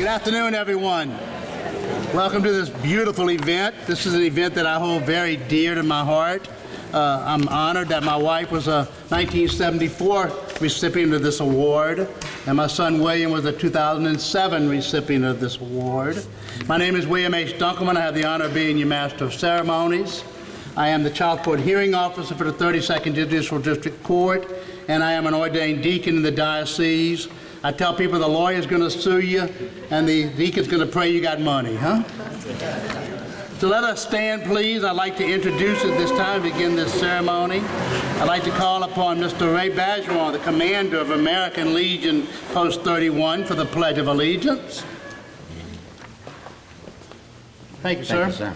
Good afternoon, everyone. Welcome to this beautiful event. This is an event that I hold very dear to my heart. I'm honored that my wife was a 1974 recipient of this award, and my son William was a 2007 recipient of this award. My name is William H. Dunkelman. I have the honor of being your Master of Ceremonies. I am the Child Court Hearing Officer for the 32nd Judicial District Court, and I am an ordained deacon in the diocese. I tell people the lawyer's going to sue you, and the deacon's going to pray you got money, huh? So let us stand, please. I'd like to introduce at this time, begin this ceremony. I'd like to call upon Mr. Ray Bergeron, the commander of American Legion Post 31, for the Pledge of Allegiance. Thank you, sir. Thank you, sir.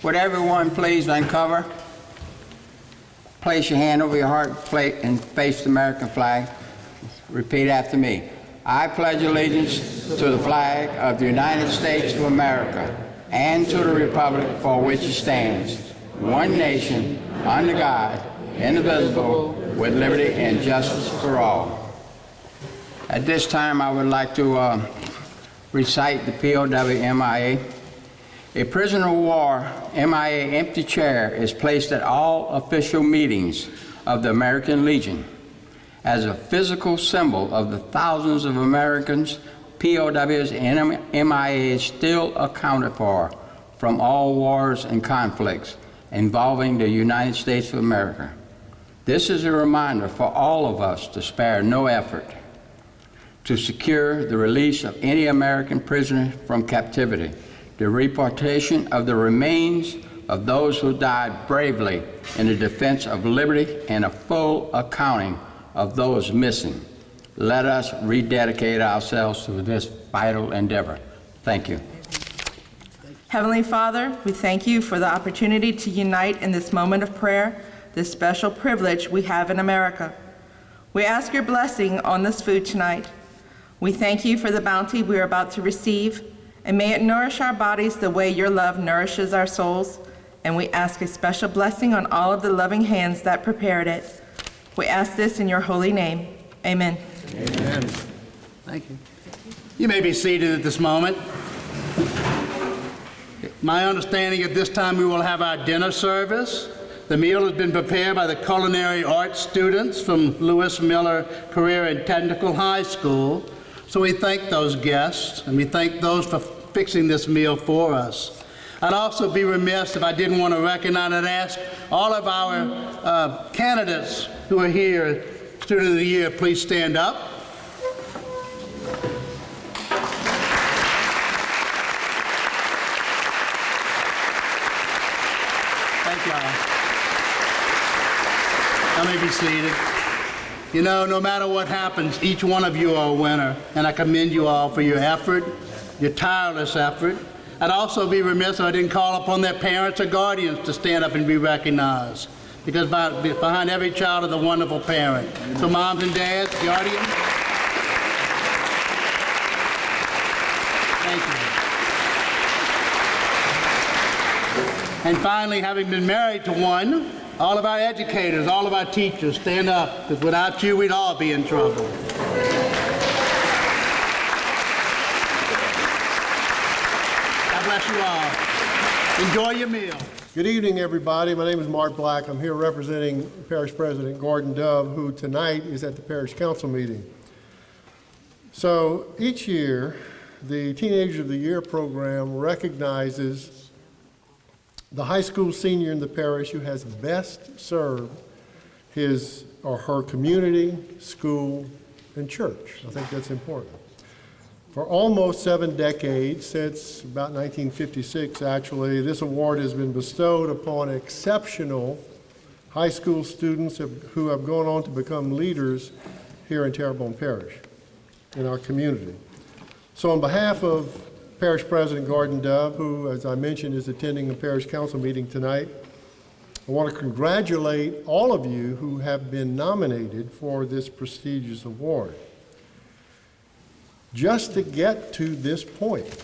Would everyone please uncover? Place your hand over your heart plate and face the American flag. Repeat after me. I pledge allegiance to the flag of the United States of America and to the republic for which it stands, one nation, under God, indivisible, with liberty and justice for all. At this time, I would like to recite the POW MIA. A prisoner of war MIA empty chair is placed at all official meetings of the American Legion. As a physical symbol of the thousands of Americans, POWs and MIA is still accounted for from all wars and conflicts involving the United States of America. This is a reminder for all of us to spare no effort to secure the release of any American prisoner from captivity, the repatriation of the remains of those who died bravely in the defense of liberty, and a full accounting of those missing. Let us rededicate ourselves to this vital endeavor. Thank you. Heavenly Father, we thank you for the opportunity to unite in this moment of prayer, this special privilege we have in America. We ask your blessing on this food tonight. We thank you for the bounty we are about to receive, and may it nourish our bodies the way your love nourishes our souls. And we ask a special blessing on all of the loving hands that prepared it. We ask this in your holy name. Amen. Amen. Thank you. You may be seated at this moment. My understanding at this time we will have our dinner service. The meal has been prepared by the culinary arts students from Lewis Miller Career and Technical High School. So we thank those guests, and we thank those for fixing this meal for us. I'd also be remiss if I didn't want to recognize and ask all of our candidates who are here, Student of the Year, please stand up. Thank y'all. I may be seated. You know, no matter what happens, each one of you are a winner, and I commend you all for your effort, your tireless effort. I'd also be remiss if I didn't call upon their parents or guardians to stand up and be recognized, because behind every child is a wonderful parent. So moms and dads, guardians, thank you. And finally, having been married to one, all of our educators, all of our teachers, stand up, because without you, we'd all be in trouble. Bless you all. Enjoy your meal. Good evening, everybody. My name is Mark Black. I'm here representing Parish President Gordon Dove, who tonight is at the Parish Council meeting. So each year, the Teenager of the Year program recognizes the high school senior in the parish who has best served his or her community, school, and church. I think that's important. For almost 7 decades, since about 1956 actually, this award has been bestowed upon exceptional high school students who have gone on to become leaders here in Terrebonne Parish, in our community. So on behalf of Parish President Gordon Dove, who, as I mentioned, is attending the Parish Council meeting tonight, I want to congratulate all of you who have been nominated for this prestigious award. Just to get to this point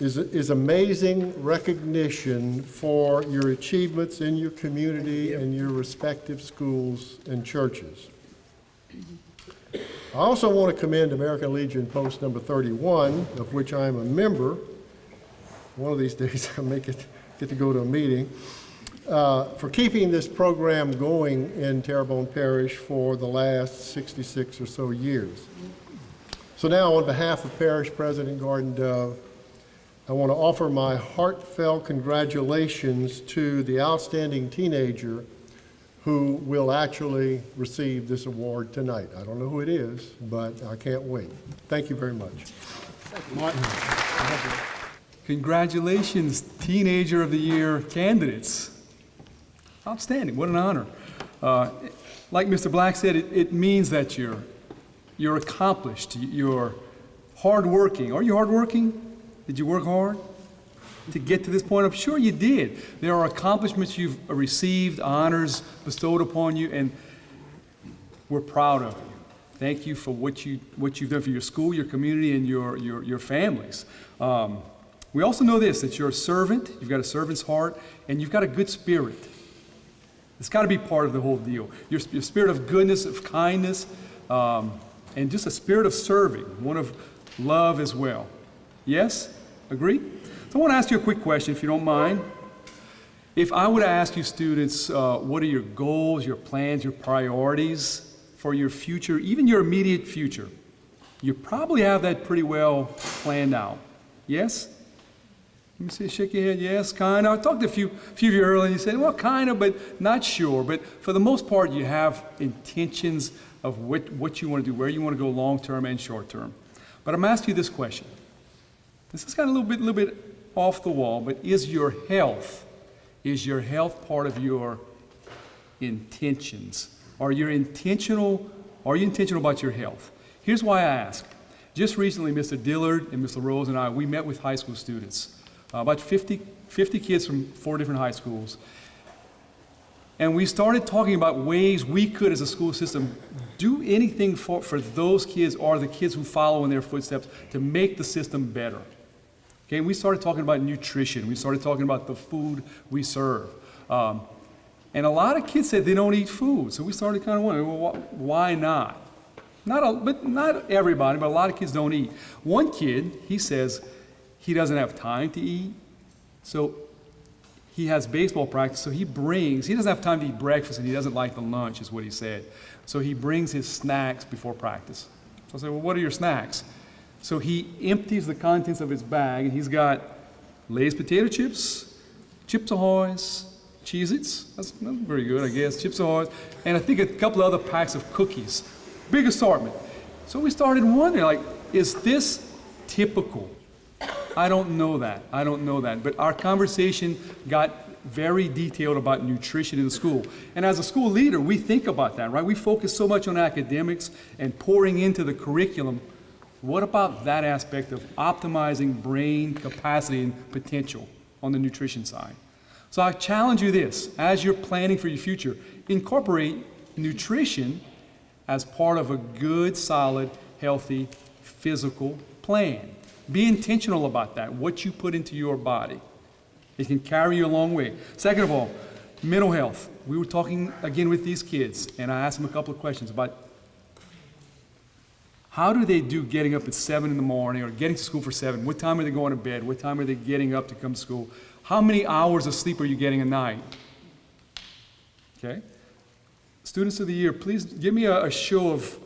is amazing recognition for your achievements in your community and your respective schools and churches. I also want to commend American Legion Post number 31, of which I am a member. One of these days I may get to go to a meeting, for keeping this program going in Terrebonne Parish for the last 66 or so years. So now, on behalf of Parish President Garden Dove, I want to offer my heartfelt congratulations to the outstanding teenager who will actually receive this award tonight. I don't know who it is, but I can't wait. Thank you very much. Martin. Congratulations, Teenager of the Year candidates. Outstanding, what an honor. Like Mr. Black said, it means that you're accomplished, you're hardworking. Are you hardworking? Did you work hard to get to this point? I'm sure you did. There are accomplishments you've received, honors bestowed upon you, and we're proud of you. Thank you for what you've done for your school, your community, and your families. We also know this, that you're a servant, you've got a servant's heart, and you've got a good spirit. It's got to be part of the whole deal. Your spirit of goodness, of kindness, and just a spirit of serving, one of love as well. Yes? Agree? So I want to ask you a quick question, if you don't mind. If I were to ask you students, what are your goals, your plans, your priorities for your future, even your immediate future, you probably have that pretty well planned out. Yes? Let me see, shake your head, yes, kind of. I talked to a few of you earlier, and you said, well, kind of, but not sure. But for the most part, you have intentions of what you want to do, where you want to go long-term and short-term. But I'm asking you this question. This is kind of a little bit off the wall, but is your health part of your intentions? Are you intentional about your health? Here's why I ask. Just recently, Mr. Dillard and Mr. Rose and I, we met with high school students, about 50 kids from 4 different high schools. And we started talking about ways we could, as a school system, do anything for those kids or the kids who follow in their footsteps to make the system better. Okay, and we started talking about nutrition. We started talking about the food we serve. And a lot of kids said they don't eat food. So we started kind of wondering, well, why not? But not everybody, but a lot of kids don't eat. One kid, he says he doesn't have time to eat. So he has baseball practice, so he doesn't have time to eat breakfast, and he doesn't like the lunch, is what he said. So he brings his snacks before practice. So I said, well, what are your snacks? So he empties the contents of his bag, and he's got Lay's potato chips, Chips Ahoy's, Cheez-Its, that's very good, I guess, Chips Ahoy's, and I think a couple of other packs of cookies. Big assortment. So we started wondering, like, is this typical? I don't know that. But our conversation got very detailed about nutrition in the school. And as a school leader, we think about that, right? We focus so much on academics and pouring into the curriculum. What about that aspect of optimizing brain capacity and potential on the nutrition side? So I challenge you this, as you're planning for your future, incorporate nutrition as part of a good, solid, healthy, physical plan. Be intentional about that, what you put into your body. It can carry you a long way. Second of all, mental health. We were talking again with these kids, and I asked them a couple of questions about how do they do getting up at 7 in the morning or getting to school for 7? What time are they going to bed? What time are they getting up to come to school? How many hours of sleep are you getting a night? Okay? Students of the year, please give me a show of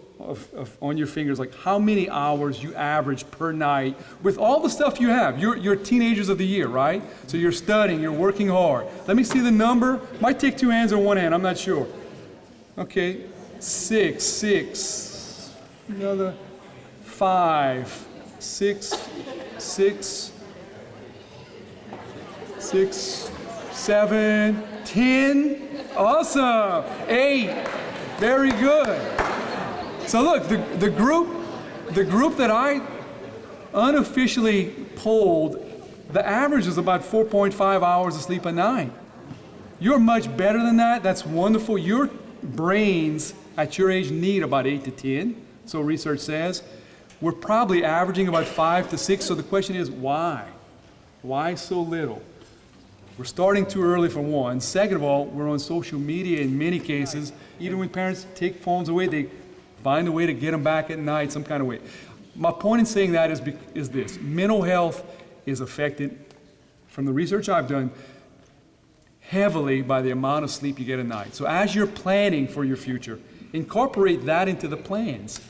on your fingers, like how many hours you average per night with all the stuff you have. You're teenagers of the year, right? So you're studying, you're working hard. Let me see the number. Might take 2 hands or 1 hand, I'm not sure. Okay, 6, another 5, 6, 7, 10. Awesome. 8. Very good. So look, the group that I unofficially polled, the average is about 4.5 hours of sleep a night. You're much better than that. That's wonderful. Your brains at your age need about 8 to 10, so research says. We're probably averaging about 5 to 6, so the question is why? Why so little? We're starting too early for one. Second of all, we're on social media in many cases. Even when parents take phones away, they find a way to get them back at night, some kind of way. My point in saying that is this. Mental health is affected, from the research I've done, heavily by the amount of sleep you get at night. So as you're planning for your future, incorporate that into the plans.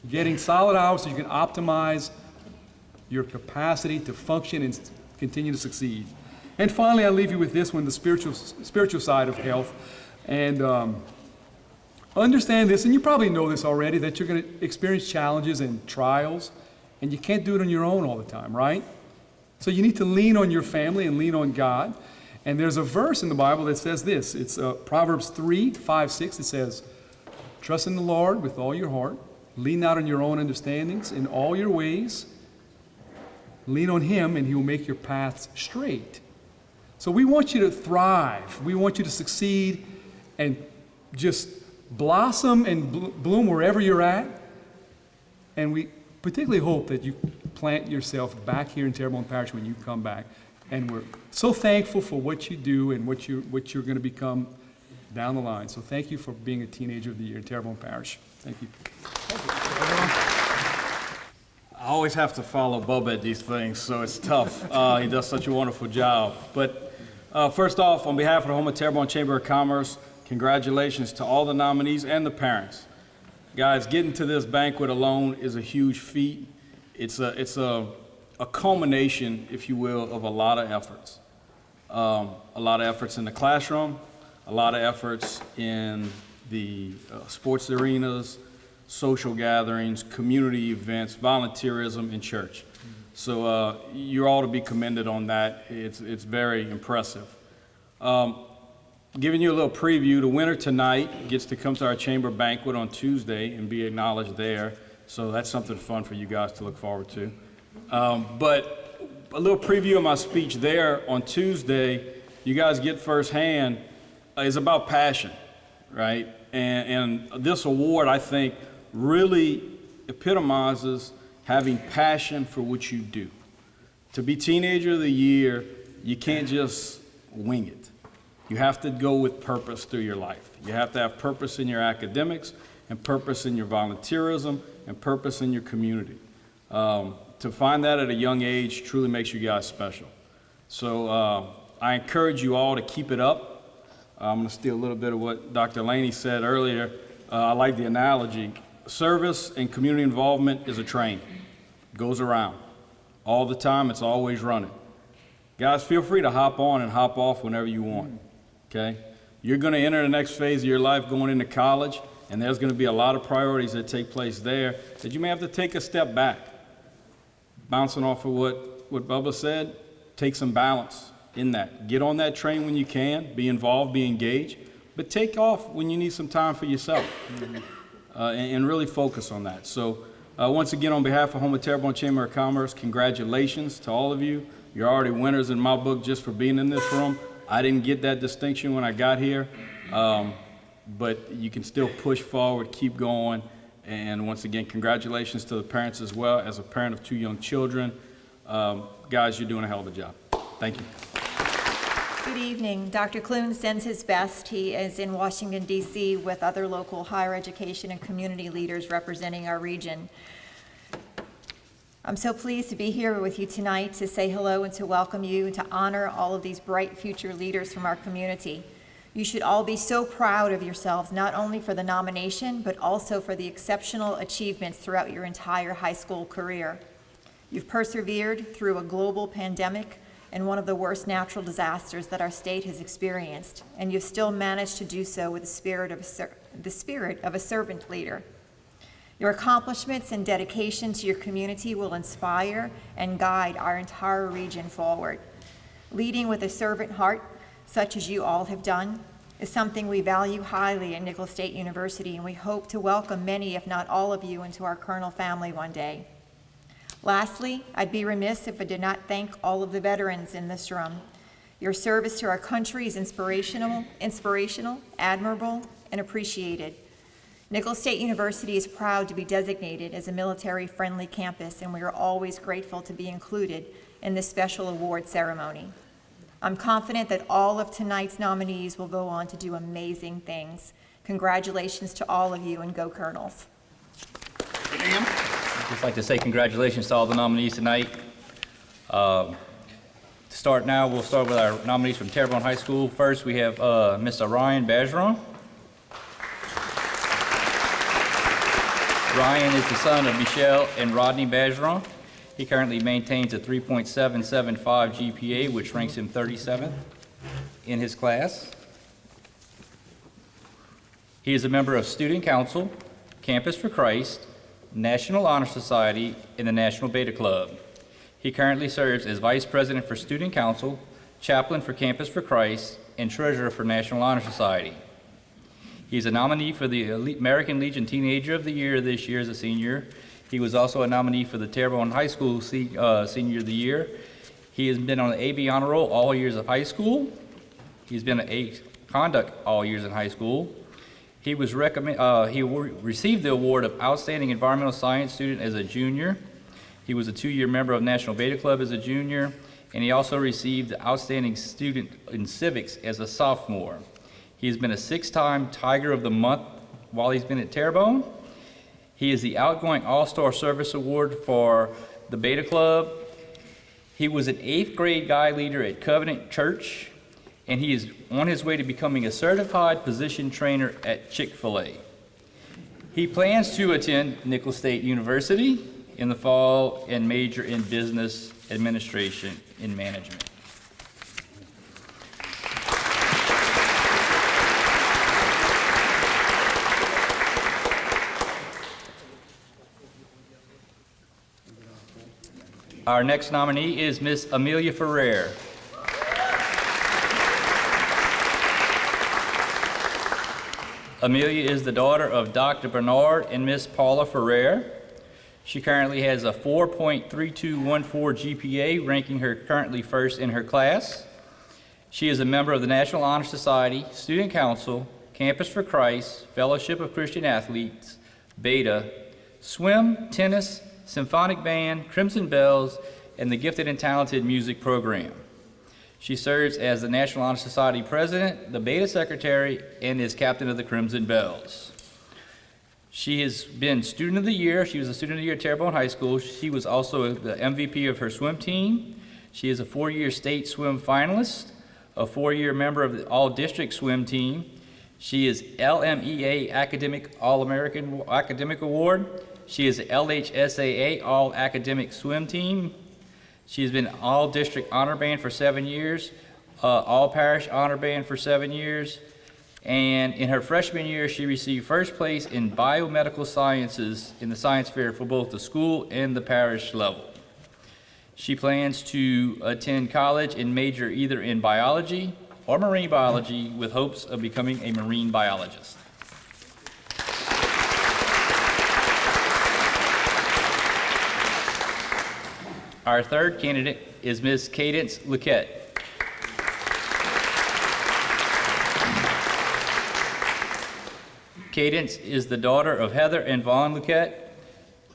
Getting solid hours so you can optimize your capacity to function and continue to succeed. And finally, I'll leave you with this one, the spiritual side of health. And understand this, and you probably know this already, that you're going to experience challenges and trials, and you can't do it on your own all the time, right? So you need to lean on your family and lean on God. And there's a verse in the Bible that says this. It's Proverbs 3:5-6. It says, "Trust in the Lord with all your heart. Lean not on your own understandings. In all your ways, lean on Him, and He will make your paths straight." So we want you to thrive. We want you to succeed and just blossom and bloom wherever you're at. And we particularly hope that you plant yourself back here in Terrebonne Parish when you come back. And we're so thankful for what you do and what you're going to become down the line. So thank you for being a Teenager of the Year in Terrebonne Parish. Thank you. I always have to follow Bubba at these things, so it's tough. He does such a wonderful job. But first off, on behalf of the Houma Terrebonne Chamber of Commerce, congratulations to all the nominees and the parents. Guys, getting to this banquet alone is a huge feat. It's a culmination, if you will, of a lot of efforts. A lot of efforts in the classroom, a lot of efforts in the sports arenas, social gatherings, community events, volunteerism, and church. So you're all to be commended on that. It's very impressive. Giving you a little preview, the winner tonight gets to come to our chamber banquet on Tuesday and be acknowledged there. So that's something fun for you guys to look forward to. But a little preview of my speech there on Tuesday, you guys get firsthand, is about passion, right? And this award, I think, really epitomizes having passion for what you do. To be Teenager of the Year, you can't just wing it. You have to go with purpose through your life. You have to have purpose in your academics, and purpose in your volunteerism, and purpose in your community. To find that at a young age truly makes you guys special. So I encourage you all to keep it up. I'm going to steal a little bit of what Dr. Laney said earlier. I like the analogy. Service and community involvement is a train. It goes around all the time. It's always running. Guys, feel free to hop on and hop off whenever you want, okay? You're going to enter the next phase of your life going into college, and there's going to be a lot of priorities that take place there that you may have to take a step back. Bouncing off of what Bubba said, take some balance in that. Get on that train when you can, be involved, be engaged, but take off when you need some time for yourself, and really focus on that. So once again, on behalf of Houma Terrebonne Chamber of Commerce, congratulations to all of you. You're already winners in my book just for being in this room. I didn't get that distinction when I got here, but you can still push forward, keep going. And once again, congratulations to the parents as well. As a parent of 2 young children, guys, you're doing a hell of a job. Thank you. Good evening. Dr. Clune sends his best. He is in Washington, D.C. with other local higher education and community leaders representing our region. I'm so pleased to be here with you tonight to say hello and to welcome you and to honor all of these bright future leaders from our community. You should all be so proud of yourselves, not only for the nomination, but also for the exceptional achievements throughout your entire high school career. You've persevered through a global pandemic and one of the worst natural disasters that our state has experienced, and you've still managed to do so with the spirit of a servant leader. Your accomplishments and dedication to your community will inspire and guide our entire region forward. Leading with a servant heart, such as you all have done, is something we value highly at Nicholls State University, and we hope to welcome many, if not all of you, into our Colonel family one day. Lastly, I'd be remiss if I did not thank all of the veterans in this room. Your service to our country is inspirational, admirable, and appreciated. Nicholls State University is proud to be designated as a military-friendly campus, and we are always grateful to be included in this special award ceremony. I'm confident that all of tonight's nominees will go on to do amazing things. Congratulations to all of you, and go Colonels. I'd just like to say congratulations to all the nominees tonight. To start now, we'll start with our nominees from Terrebonne High School. First, we have Mr. Ryan Bergeron. Ryan is the son of Michelle and Rodney Bergeron. He currently maintains a 3.775 GPA, which ranks him 37th in his class. He is a member of Student Council, Campus for Christ, National Honor Society, and the National Beta Club. He currently serves as Vice President for Student Council, Chaplain for Campus for Christ, and Treasurer for National Honor Society. He is a nominee for the American Legion Teenager of the Year this year as a senior. He was also a nominee for the Terrebonne High School Senior of the Year. He has been on the AB Honor Roll all years of high school. He's been an A Conduct all years in high school. He received the award of Outstanding Environmental Science Student as a junior. He was a 2-year member of National Beta Club as a junior, and he also received the Outstanding Student in Civics as a sophomore. He's been a 6-time Tiger of the Month while he's been at Terrebonne. He is the Outgoing All-Star Service Award for the Beta Club. He was an 8th grade guide leader at Covenant Church, and he is on his way to becoming a certified position trainer at Chick-fil-A. He plans to attend Nicholls State University in the fall and major in business administration and management. Our next nominee is Miss Amelia Ferrer. Amelia is the daughter of Dr. Bernard and Miss Paula Ferrer. She currently has a 4.3214 GPA, ranking her currently first in her class. She is a member of the National Honor Society, Student Council, Campus for Christ, Fellowship of Christian Athletes, Beta, Swim, Tennis, Symphonic Band, Crimson Bells, and the Gifted and Talented Music Program. She serves as the National Honor Society President, the Beta Secretary, and is Captain of the Crimson Bells. She has been Student of the Year. She was a Student of the Year at Terrebonne High School. She was also the MVP of her swim team. She is a 4-year state swim finalist, a 4-year member of the All-District Swim Team. She is LMEA Academic All-American Academic Award. She is LHSAA All-Academic Swim Team. She has been All-District Honor Band for 7 years, All-Parish Honor Band for 7 years, and in her freshman year, she received first place in biomedical sciences in the science fair for both the school and the parish level. She plans to attend college and major either in biology or marine biology with hopes of becoming a marine biologist. Our third candidate is Ms. Cadence Luquette. Cadence is the daughter of Heather and Vaughn Luquette.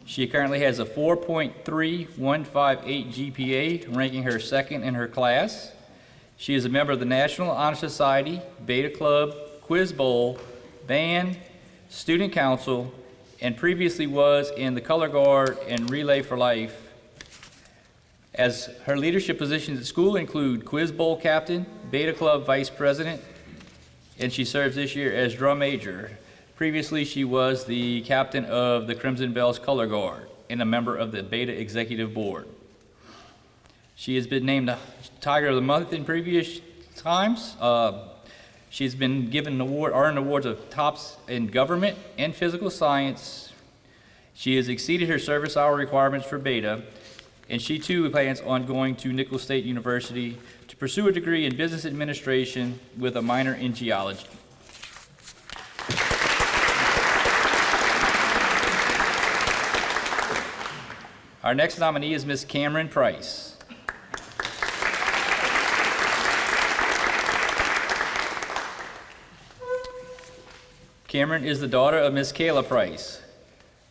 She currently has a 4.3158 GPA, ranking her second in her class. She is a member of the National Honor Society, Beta Club, Quiz Bowl, Band, Student Council, and previously was in the Color Guard and Relay for Life. As her leadership positions at school include Quiz Bowl Captain, Beta Club Vice President, and she serves this year as Drum Major. Previously, she was the captain of the Crimson Bells Color Guard and a member of the Beta Executive Board. She has been named the Tiger of the Month in previous times. She's been given earned awards of tops in government and physical science. She has exceeded her service hour requirements for Beta, and she too plans on going to Nicholls State University to pursue a degree in business administration with a minor in geology. Our next nominee is Ms. Cameron Price. Cameron is the daughter of Ms. Kayla Price.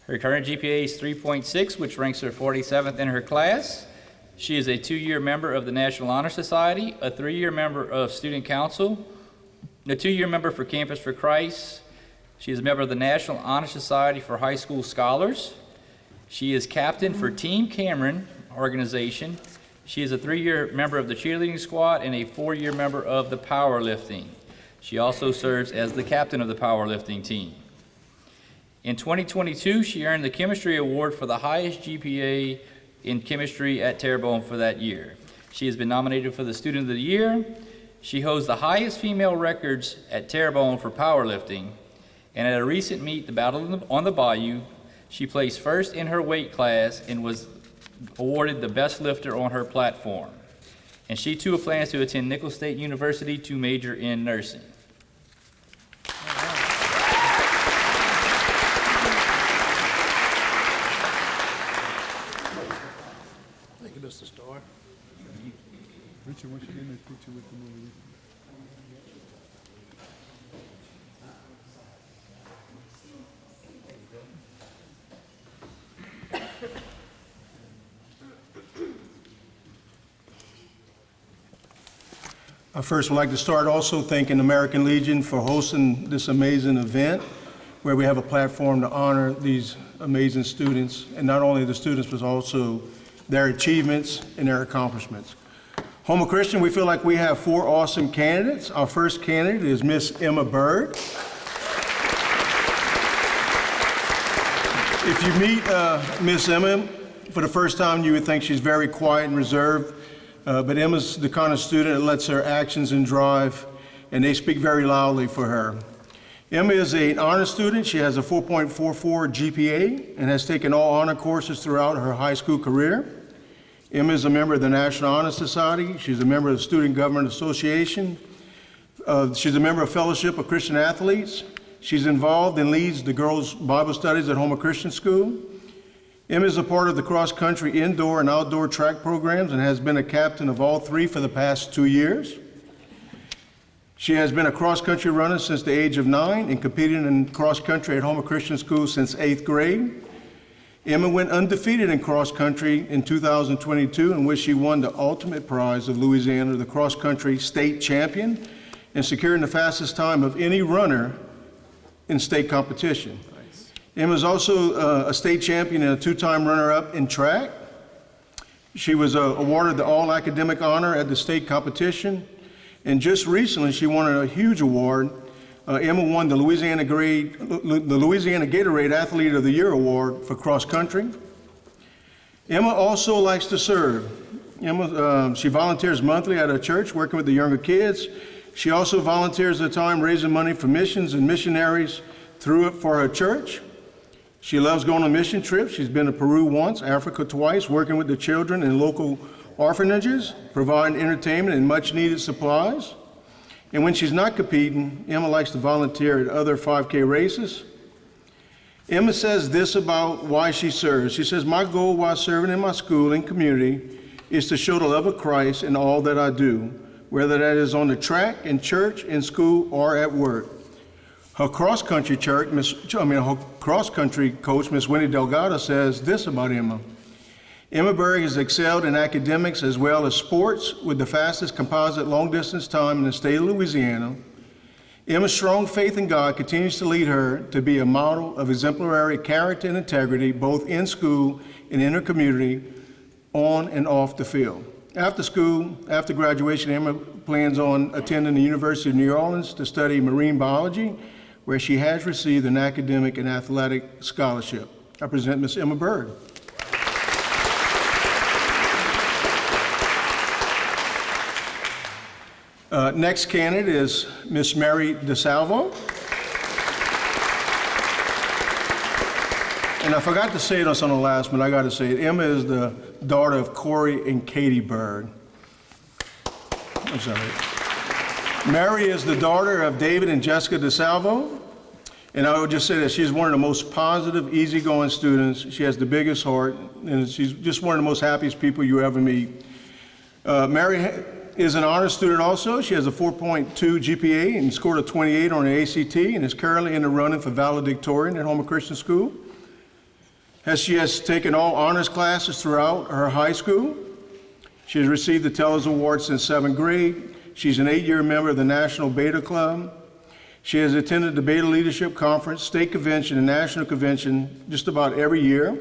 Her current GPA is 3.6, which ranks her 47th in her class. She is a 2-year member of the National Honor Society, a 3-year member of Student Council, a 2-year member for Campus for Christ. She is a member of the National Honor Society for High School Scholars. She is captain for Team Cameron organization. She is a 3-year member of the cheerleading squad and a 4-year member of the powerlifting. She also serves as the captain of the powerlifting team. In 2022, she earned the Chemistry Award for the highest GPA in chemistry at Terrebonne for that year. She has been nominated for the Student of the Year. She holds the highest female records at Terrebonne for powerlifting. And at a recent meet, the Battle on the Bayou, she placed first in her weight class and was awarded the best lifter on her platform. And she too plans to attend Nicholls State University to major in nursing. Thank you, Mr. Starr. Richard, why don't you get in a picture with the movie? I first would like to start also thanking American Legion for hosting this amazing event where we have a platform to honor these amazing students, and not only the students, but also their achievements and their accomplishments. Houma Christian, we feel like we have 4 awesome candidates. Our first candidate is Miss Emma Bird. If you meet Miss Emma for the first time, you would think she's very quiet and reserved. But Emma's the kind of student that lets her actions and drive, and they speak very loudly for her. Emma is an honor student. She has a 4.44 GPA and has taken all honor courses throughout her high school career. Emma is a member of the National Honor Society. She's a member of the Student Government Association. She's a member of Fellowship of Christian Athletes. She's involved and leads the girls' Bible studies at Houma Christian School. Emma is a part of the cross-country indoor and outdoor track programs and has been a captain of all 3 for the past 2 years. She has been a cross-country runner since the age of 9 and competed in cross-country at Houma Christian School since 8th grade. Emma went undefeated in cross-country in 2022, in which she won the ultimate prize of Louisiana, the cross-country state champion, and securing the fastest time of any runner in state competition. Emma is also a state champion and a 2-time runner-up in track. She was awarded the all-academic honor at the state competition. And just recently, she won a huge award. Emma won the Louisiana Gatorade Athlete of the Year Award for cross-country. Emma also likes to serve. Emma, she volunteers monthly at her church working with the younger kids. She also volunteers her time raising money for missions and missionaries through it for her church. She loves going on mission trips. She's been to Peru once, Africa twice, working with the children in local orphanages, providing entertainment and much needed supplies. And when she's not competing, Emma likes to volunteer at other 5K races. Emma says this about why she serves. She says, "My goal while serving in my school and community is to show the love of Christ in all that I do, whether that is on the track, in church, in school, or at work." Her cross-country coach, Miss Winnie Delgado, says this about Emma. Emma Berg has excelled in academics as well as sports with the fastest composite long-distance time in the state of Louisiana. Emma's strong faith in God continues to lead her to be a model of exemplary character and integrity, both in school and in her community, on and off the field. After school, after graduation, Emma plans on attending the University of New Orleans to study marine biology, where she has received an academic and athletic scholarship. I present Ms. Emma Bird. Next candidate is Ms. Mary DeSalvo. And I forgot to say this on the last one, I got to say it. Emma is the daughter of Corey and Katie Bird. I'm sorry. Mary is the daughter of David and Jessica DeSalvo. And I would just say that she's one of the most positive, easygoing students. She has the biggest heart, and she's just one of the most happiest people you ever meet. Mary is an honor student also. She has a 4.2 GPA and scored a 28 on the ACT and is currently in the running for valedictorian at Houma Christian School. She has taken all honors classes throughout her high school. She has received the Tellers Award since 7th grade. She's an 8-year member of the National Beta Club. She has attended the Beta Leadership Conference, State Convention, and National Convention just about every year.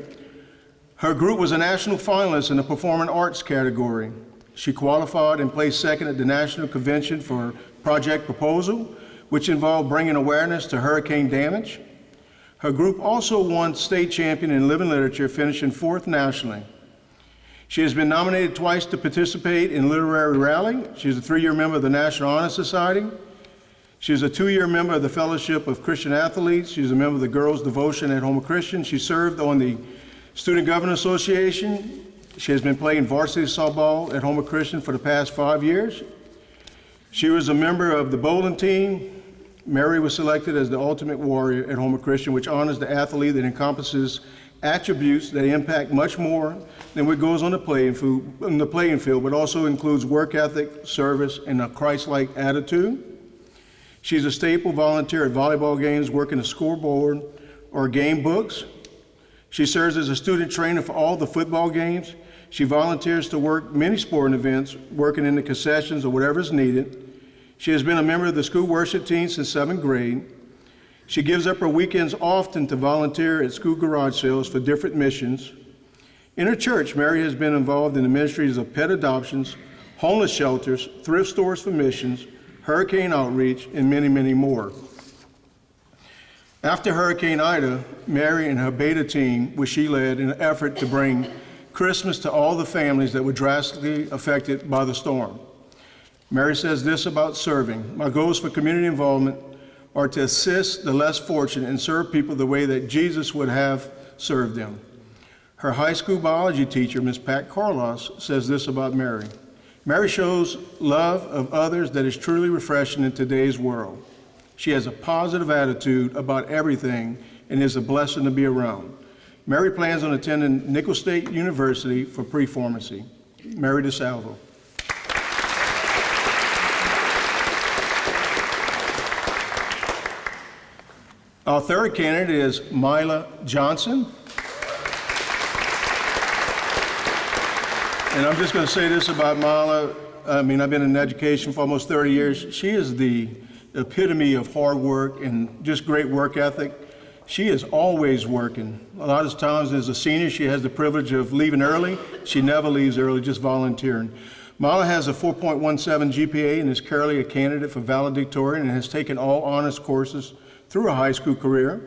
Her group was a national finalist in the Performing Arts category. She qualified and placed second at the National Convention for Project Proposal, which involved bringing awareness to hurricane damage. Her group also won state champion in living literature, finishing 4th nationally. She has been nominated twice to participate in Literary Rally. She's a 3-year member of the National Honor Society. She's a 2-year member of the Fellowship of Christian Athletes. She's a member of the Girls Devotion at Houma Christian. She served on the Student Government Association. She has been playing varsity softball at Houma Christian for the past 5 years. She was a member of the bowling team. Mary was selected as the Ultimate Warrior at Houma Christian, which honors the athlete that encompasses attributes that impact much more than what goes on the playing field, but also includes work ethic, service, and a Christ-like attitude. She's a staple volunteer at volleyball games, working the scoreboard or game books. She serves as a student trainer for all the football games. She volunteers to work many sporting events, working in the concessions or whatever is needed. She has been a member of the school worship team since 7th grade. She gives up her weekends often to volunteer at school garage sales for different missions. In her church, Mary has been involved in the ministries of pet adoptions, homeless shelters, thrift stores for missions, hurricane outreach, and many, many more. After Hurricane Ida, Mary and her Beta team, which she led in an effort to bring Christmas to all the families that were drastically affected by the storm. Mary says this about serving: "My goals for community involvement are to assist the less fortunate and serve people the way that Jesus would have served them." Her high school biology teacher, Ms. Pat Carlos, says this about Mary: "Mary shows love of others that is truly refreshing in today's world. She has a positive attitude about everything and is a blessing to be around." Mary plans on attending Nicholls State University for pre-pharmacy. Mary DeSalvo. Our third candidate is Mila Johnson. And I'm just going to say this about Mila. I've been in education for almost 30 years. She is the epitome of hard work and just great work ethic. She is always working. A lot of times as a senior, she has the privilege of leaving early. She never leaves early, just volunteering. Mila has a 4.17 GPA and is currently a candidate for valedictorian and has taken all honors courses through her high school career.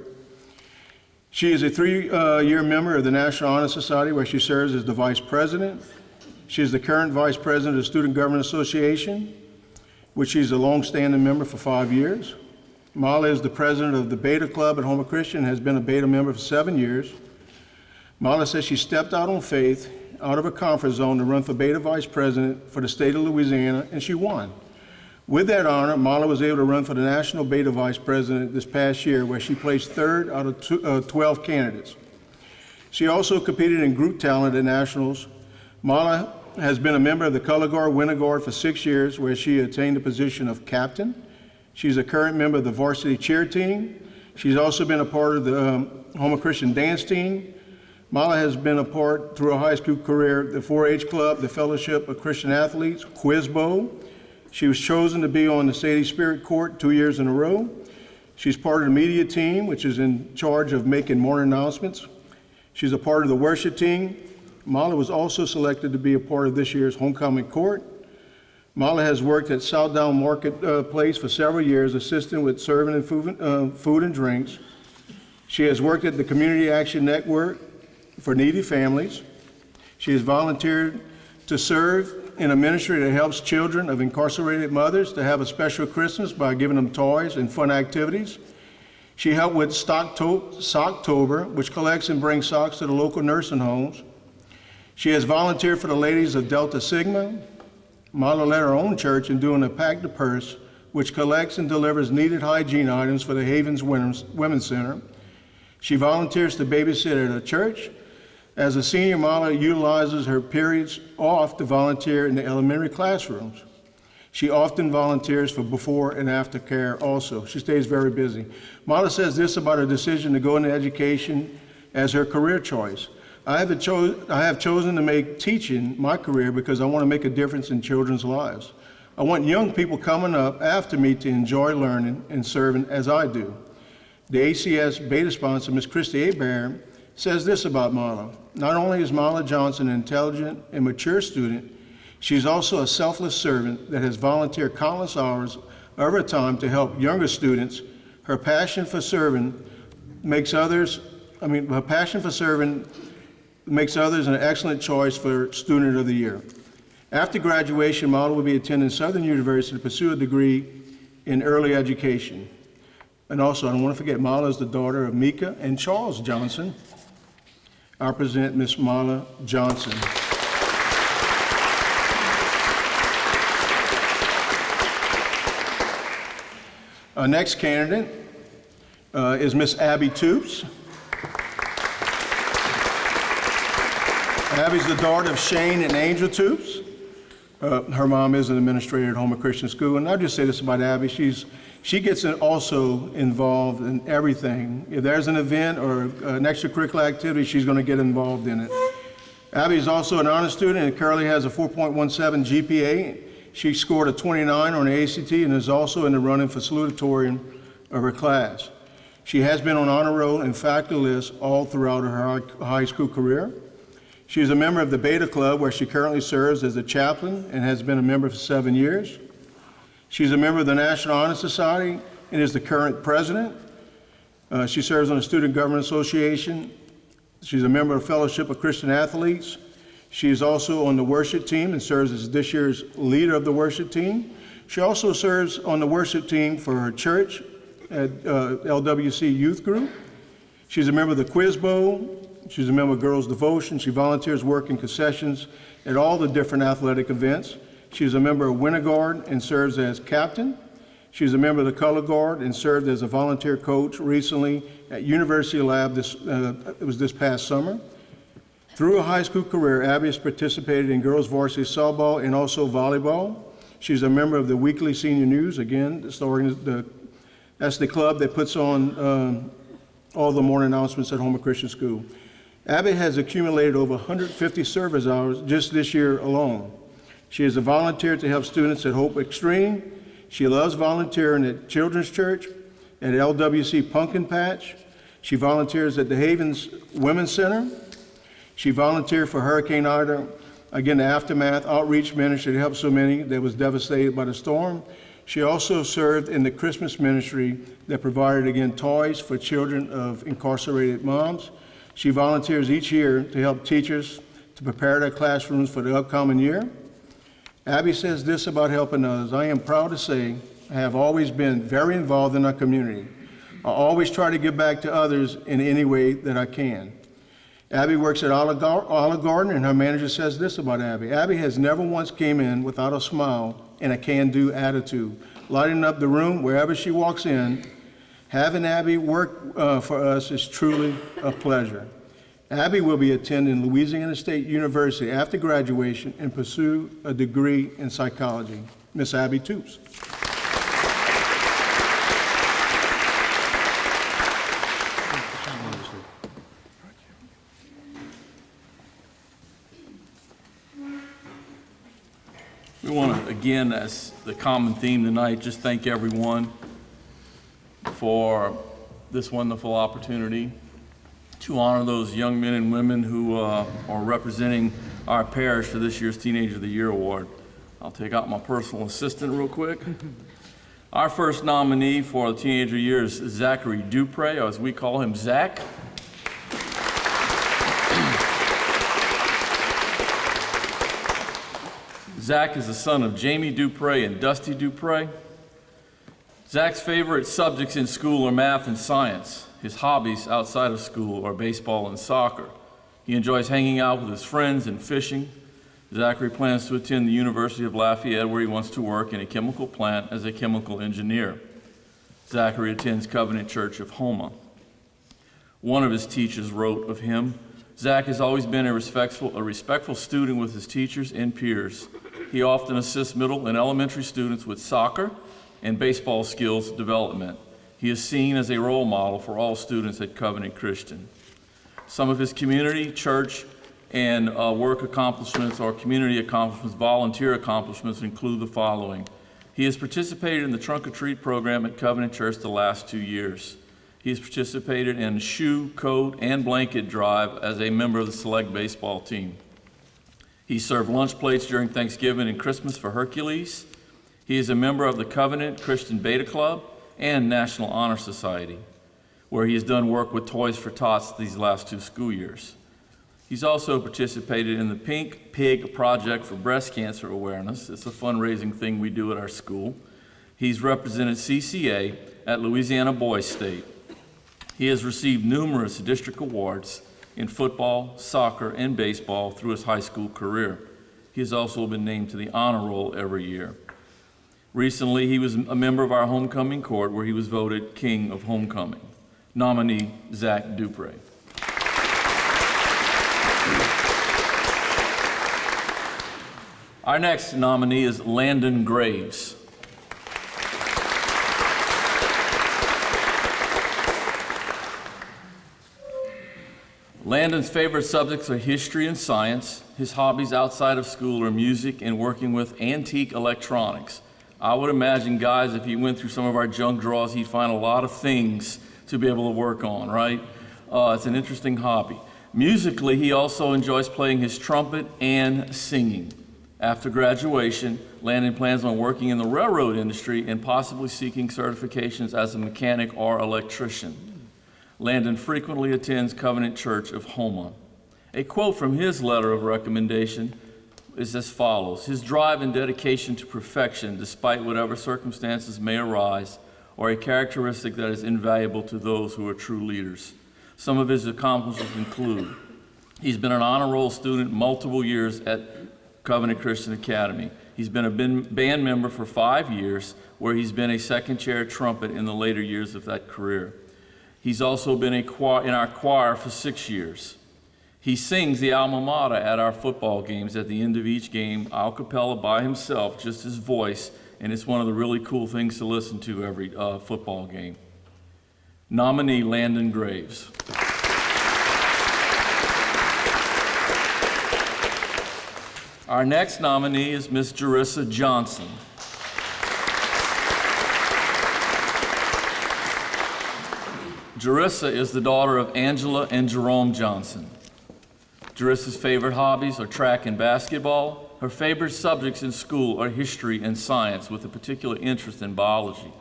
She is a 3-year member of the National Honor Society, where she serves as the vice president. She is the current vice president of the Student Government Association, which she's a long-standing member for 5 years. Mila is the president of the Beta Club at Houma Christian and has been a Beta member for 7 years. Mila says she stepped out on faith, out of her comfort zone, to run for Beta vice president for the state of Louisiana, and she won. With that honor, Mila was able to run for the National Beta Vice President this past year, where she placed 3rd out of 12 candidates. She also competed in group talent at nationals. Mila has been a member of the Color Guard Winter Guard for 6 years, where she attained the position of captain. She's a current member of the varsity cheer team. She's also been a part of the Houma Christian dance team. Mila has been a part through her high school career, the 4-H Club, the Fellowship of Christian Athletes, Quiz Bowl. She was chosen to be on the Sadie Spirit Court 2 years in a row. She's part of the media team, which is in charge of making morning announcements. She's a part of the worship team. Mila was also selected to be a part of this year's homecoming court. Mila has worked at Southdown Marketplace for several years, assisting with serving and food and drinks. She has worked at the Community Action Network for needy families. She has volunteered to serve in a ministry that helps children of incarcerated mothers to have a special Christmas by giving them toys and fun activities. She helped with Socktober, which collects and brings socks to the local nursing homes. She has volunteered for the Ladies of Delta Sigma. Mila led her own church in doing a Pack the Purse, which collects and delivers needed hygiene items for the Havens Women's Center. She volunteers to babysit at a church. As a senior, Mila utilizes her periods off to volunteer in the elementary classrooms. She often volunteers for before and after care also. She stays very busy. Mila says this about her decision to go into education as her career choice: I have chosen to make teaching my career because I want to make a difference in children's lives. I want young people coming up after me to enjoy learning and serving as I do. The ACS beta sponsor, Ms. Christy Abear, says this about Marla. Not only is Marla Johnson an intelligent and mature student, she's also a selfless servant that has volunteered countless hours of her time to help younger students. Her passion for serving makes others an excellent choice for Student of the Year. After graduation, Marla will be attending Southern University to pursue a degree in early education. And also, I don't want to forget, Marla is the daughter of Mika and Charles Johnson. I present Miss Marla Johnson. Our next candidate is Miss Abby Toops. Abby's the daughter of Shane and Angel Toops. Her mom is an administrator at Houma Christian School, and I'll just say this about Abby. She gets also involved in everything. If there's an event or an extracurricular activity, she's going to get involved in it. Abby is also an honor student and currently has a 4.17 GPA. She scored a 29 on the ACT and is also in the running for salutatorian of her class. She has been on honor roll and faculty lists all throughout her high school career. She is a member of the Beta Club, where she currently serves as a chaplain and has been a member for 7 years. She's a member of the National Honor Society and is the current president. She serves on the Student Government Association. She's a member of Fellowship of Christian Athletes. She is also on the worship team and serves as this year's leader of the worship team. She also serves on the worship team for her church at LWC Youth Group. She's a member of the Quiz Bowl. She's a member of Girls Devotion. She volunteers work in concessions at all the different athletic events. She's a member of Winter Guard and serves as captain. She's a member of the Color Guard and served as a volunteer coach recently at University Lab. It was this past summer. Through her high school career, Abby has participated in girls varsity softball and also volleyball. She's a member of the Weekly Senior News. Again, that's the club that puts on all the morning announcements at Houma Christian School. Abby has accumulated over 150 service hours just this year alone. She is a volunteer to help students at Hope Extreme. She loves volunteering at Children's Church, at LWC Pumpkin Patch. She volunteers at the Havens Women's Center. She volunteered for Hurricane Ida, again, the aftermath outreach ministry to help so many that was devastated by the storm. She also served in the Christmas ministry that provided, again, toys for children of incarcerated moms. She volunteers each year to help teachers to prepare their classrooms for the upcoming year. Abby says this about helping others. I am proud to say I have always been very involved in our community. I always try to give back to others in any way that I can. Abby works at Olive Garden, and her manager says this about Abby. Abby has never once came in without a smile and a can-do attitude, lighting up the room wherever she walks in. Having Abby work for us is truly a pleasure. Abby will be attending Louisiana State University after graduation and pursue a degree in psychology. Miss Abby Toops. We want to, again, as the common theme tonight, just thank everyone for this wonderful opportunity to honor those young men and women who are representing our parish for this year's Teenager of the Year Award. I'll take out my personal assistant real quick. Our first nominee for the Teenager of the Year is Zachary Dupre, or as we call him, Zach. Zach is the son of Jamie Dupre and Dusty Dupre. Zach's favorite subjects in school are math and science. His hobbies outside of school are baseball and soccer. He enjoys hanging out with his friends and fishing. Zachary plans to attend the University of Lafayette, where he wants to work in a chemical plant as a chemical engineer. Zachary attends Covenant Church of Houma. One of his teachers wrote of him, Zach has always been a respectful student with his teachers and peers. He often assists middle and elementary students with soccer and baseball skills development. He is seen as a role model for all students at Covenant Christian. Some of his community, church, and work accomplishments or community accomplishments, volunteer accomplishments include the following. He has participated in the Trunk or Treat program at Covenant Church the last 2 years. He has participated in shoe, coat, and blanket drive as a member of the select baseball team. He served lunch plates during Thanksgiving and Christmas for Hercules. He is a member of the Covenant Christian Beta Club and National Honor Society, where he has done work with Toys for Tots these last 2 school years. He's also participated in the Pink Pig Project for breast cancer awareness. It's a fundraising thing we do at our school. He's represented CCA at Louisiana Boys State. He has received numerous district awards in football, soccer, and baseball through his high school career. He has also been named to the honor roll every year. Recently, he was a member of our homecoming court where he was voted King of Homecoming. Nominee, Zach Dupre. Our next nominee is Landon Graves. Landon's favorite subjects are history and science. His hobbies outside of school are music and working with antique electronics. I would imagine, guys, if he went through some of our junk drawers, he'd find a lot of things to be able to work on, right? It's an interesting hobby. Musically, he also enjoys playing his trumpet and singing. After graduation, Landon plans on working in the railroad industry and possibly seeking certifications as a mechanic or electrician. Landon frequently attends Covenant Church of Houma. A quote from his letter of recommendation is as follows: "His drive and dedication to perfection, despite whatever circumstances may arise, are a characteristic that is invaluable to those who are true leaders." Some of his accomplishments include: he's been an honor roll student multiple years at Covenant Christian Academy. He's been a band member for 5 years, where he's been a second chair trumpet in the later years of that career. He's also been in our choir for 6 years. He sings the alma mater at our football games. At the end of each game, a cappella by himself, just his voice, and it's one of the really cool things to listen to every football game. Nominee Landon Graves. Our next nominee is Miss Jerissa Johnson. Jerissa is the daughter of Angela and Jerome Johnson. Jerissa's favorite hobbies are track and basketball. Her favorite subjects in school are history and science, with a particular interest in biology.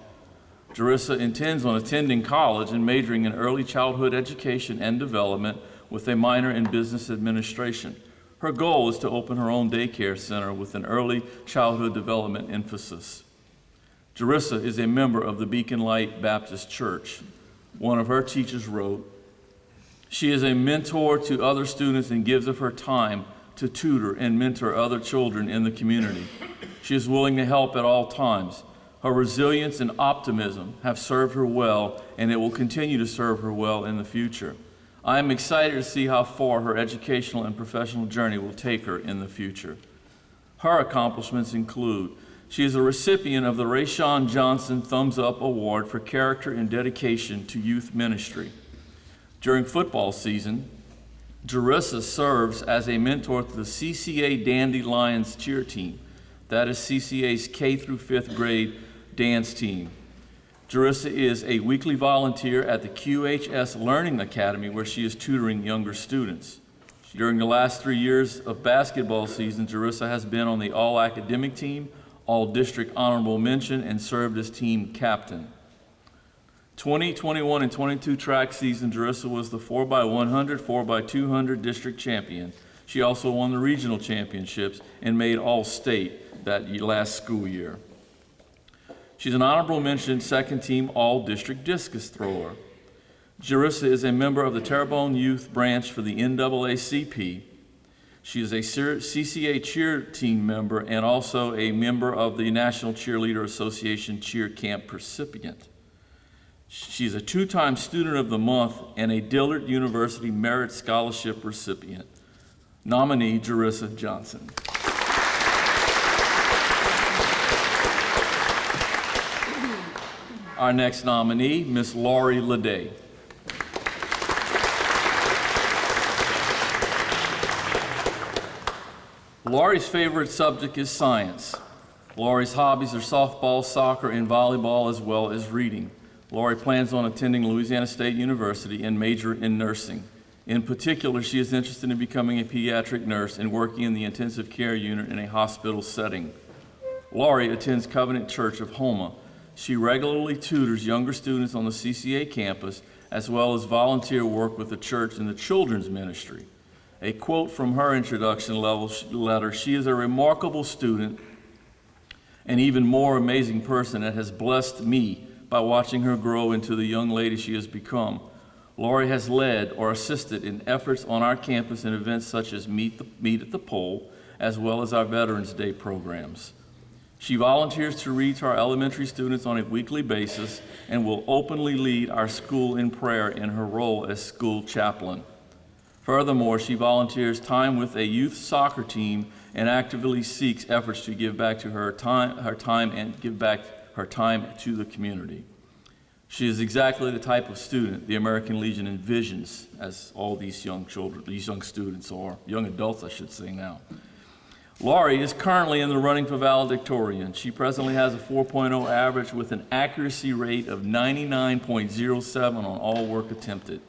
Jerissa intends on attending college and majoring in early childhood education and development with a minor in business administration. Her goal is to open her own daycare center with an early childhood development emphasis. Jerissa is a member of the Beacon Light Baptist Church. One of her teachers wrote, "She is a mentor to other students and gives of her time to tutor and mentor other children in the community. She is willing to help at all times. Her resilience and optimism have served her well, and it will continue to serve her well in the future. I am excited to see how far her educational and professional journey will take her in the future." Her accomplishments include: she is a recipient of the Rayshawn Johnson Thumbs Up Award for character and dedication to youth ministry. During football season, Jerissa serves as a mentor to the CCA Dandelions cheer team. That is CCA's K through 5th grade dance team. Jerissa is a weekly volunteer at the QHS Learning Academy, where she is tutoring younger students. During the last 3 years of basketball season, Jerissa has been on the all-academic team, all-district honorable mention, and served as team captain. 2021 and 22 track season, Jerissa was the 4x100, 4x200 district champion. She also won the regional championships and made all-state that last school year. She's an honorable mention second team all-district discus thrower. Jerissa is a member of the Terrebonne Youth Branch for the NAACP. She is a CCA cheer team member and also a member of the National Cheerleader Association Cheer Camp recipient. She's a 2-time Student of the Month and a Dillard University Merit Scholarship recipient. Nominee Jerissa Johnson. Our next nominee, Miss Laurie Leday. Laurie's favorite subject is science. Laurie's hobbies are softball, soccer, and volleyball, as well as reading. Laurie plans on attending Louisiana State University and major in nursing. In particular, she is interested in becoming a pediatric nurse and working in the intensive care unit in a hospital setting. Laurie attends Covenant Church of Houma. She regularly tutors younger students on the CCA campus, as well as volunteer work with the church in the children's ministry. A quote from her introduction letter, "She is a remarkable student, an even more amazing person that has blessed me by watching her grow into the young lady she has become. Laurie has led or assisted in efforts on our campus in events such as Meet at the Pole, as well as our Veterans Day programs. She volunteers to read to our elementary students on a weekly basis and will openly lead our school in prayer in her role as school chaplain. Furthermore, she volunteers time with a youth soccer team and actively seeks efforts to give back to her time to the community. She is exactly the type of student the American Legion envisions as all these young students are, young adults, I should say now. Laurie is currently in the running for valedictorian. She presently has a 4.0 average with an accuracy rate of 99.07 on all work attempted.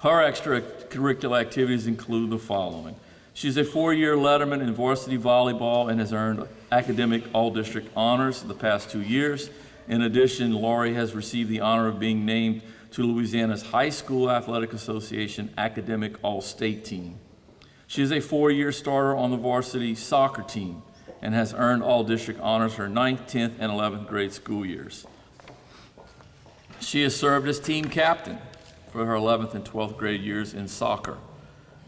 Her extracurricular activities include the following. She's a 4-year letterman in varsity volleyball and has earned academic all-district honors the past 2 years. In addition, Laurie has received the honor of being named to Louisiana's High School Athletic Association Academic All-State Team. She is a 4-year starter on the varsity soccer team and has earned all-district honors her 9th, 10th, and 11th grade school years. She has served as team captain for her 11th and 12th grade years in soccer.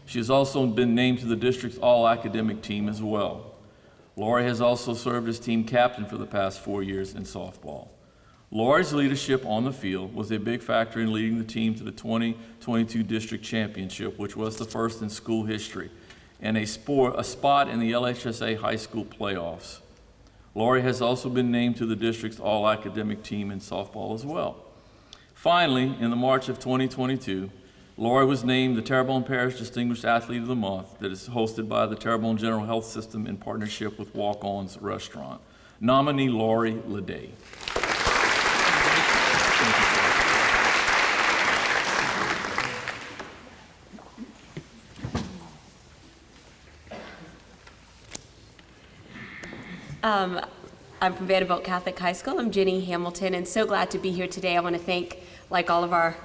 She has also been named to the district's all-academic team as well. Laurie has also served as team captain for the past 4 years in softball. Laurie's leadership on the field was a big factor in leading the team to the 2022 district championship, which was the first in school history, and a spot in the LHSA high school playoffs. Laurie has also been named to the district's all-academic team in softball as well. Finally, in the March of 2022, Laurie was named the Terrebonne Parish Distinguished Athlete of the Month that is hosted by the Terrebonne General Health System in partnership with Walk-On's Restaurant. Nominee Laurie Leday. I'm from Vanderbilt Catholic High School. I'm Jenny Hamilton, and so glad to be here today. I want to thank, like all of our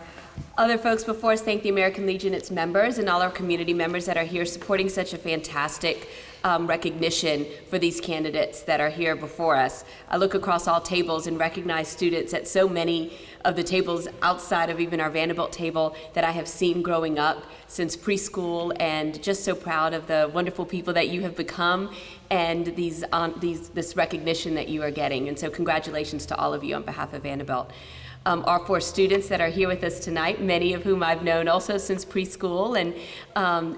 other folks before us, thank the American Legion, its members, and all our community members that are here supporting such a fantastic recognition for these candidates that are here before us. I look across all tables and recognize students at so many of the tables outside of even our Vanderbilt table that I have seen growing up since preschool, and just so proud of the wonderful people that you have become and this recognition that you are getting. And so congratulations to all of you on behalf of Vanderbilt. Our 4 students that are here with us tonight, many of whom I've known also since preschool, and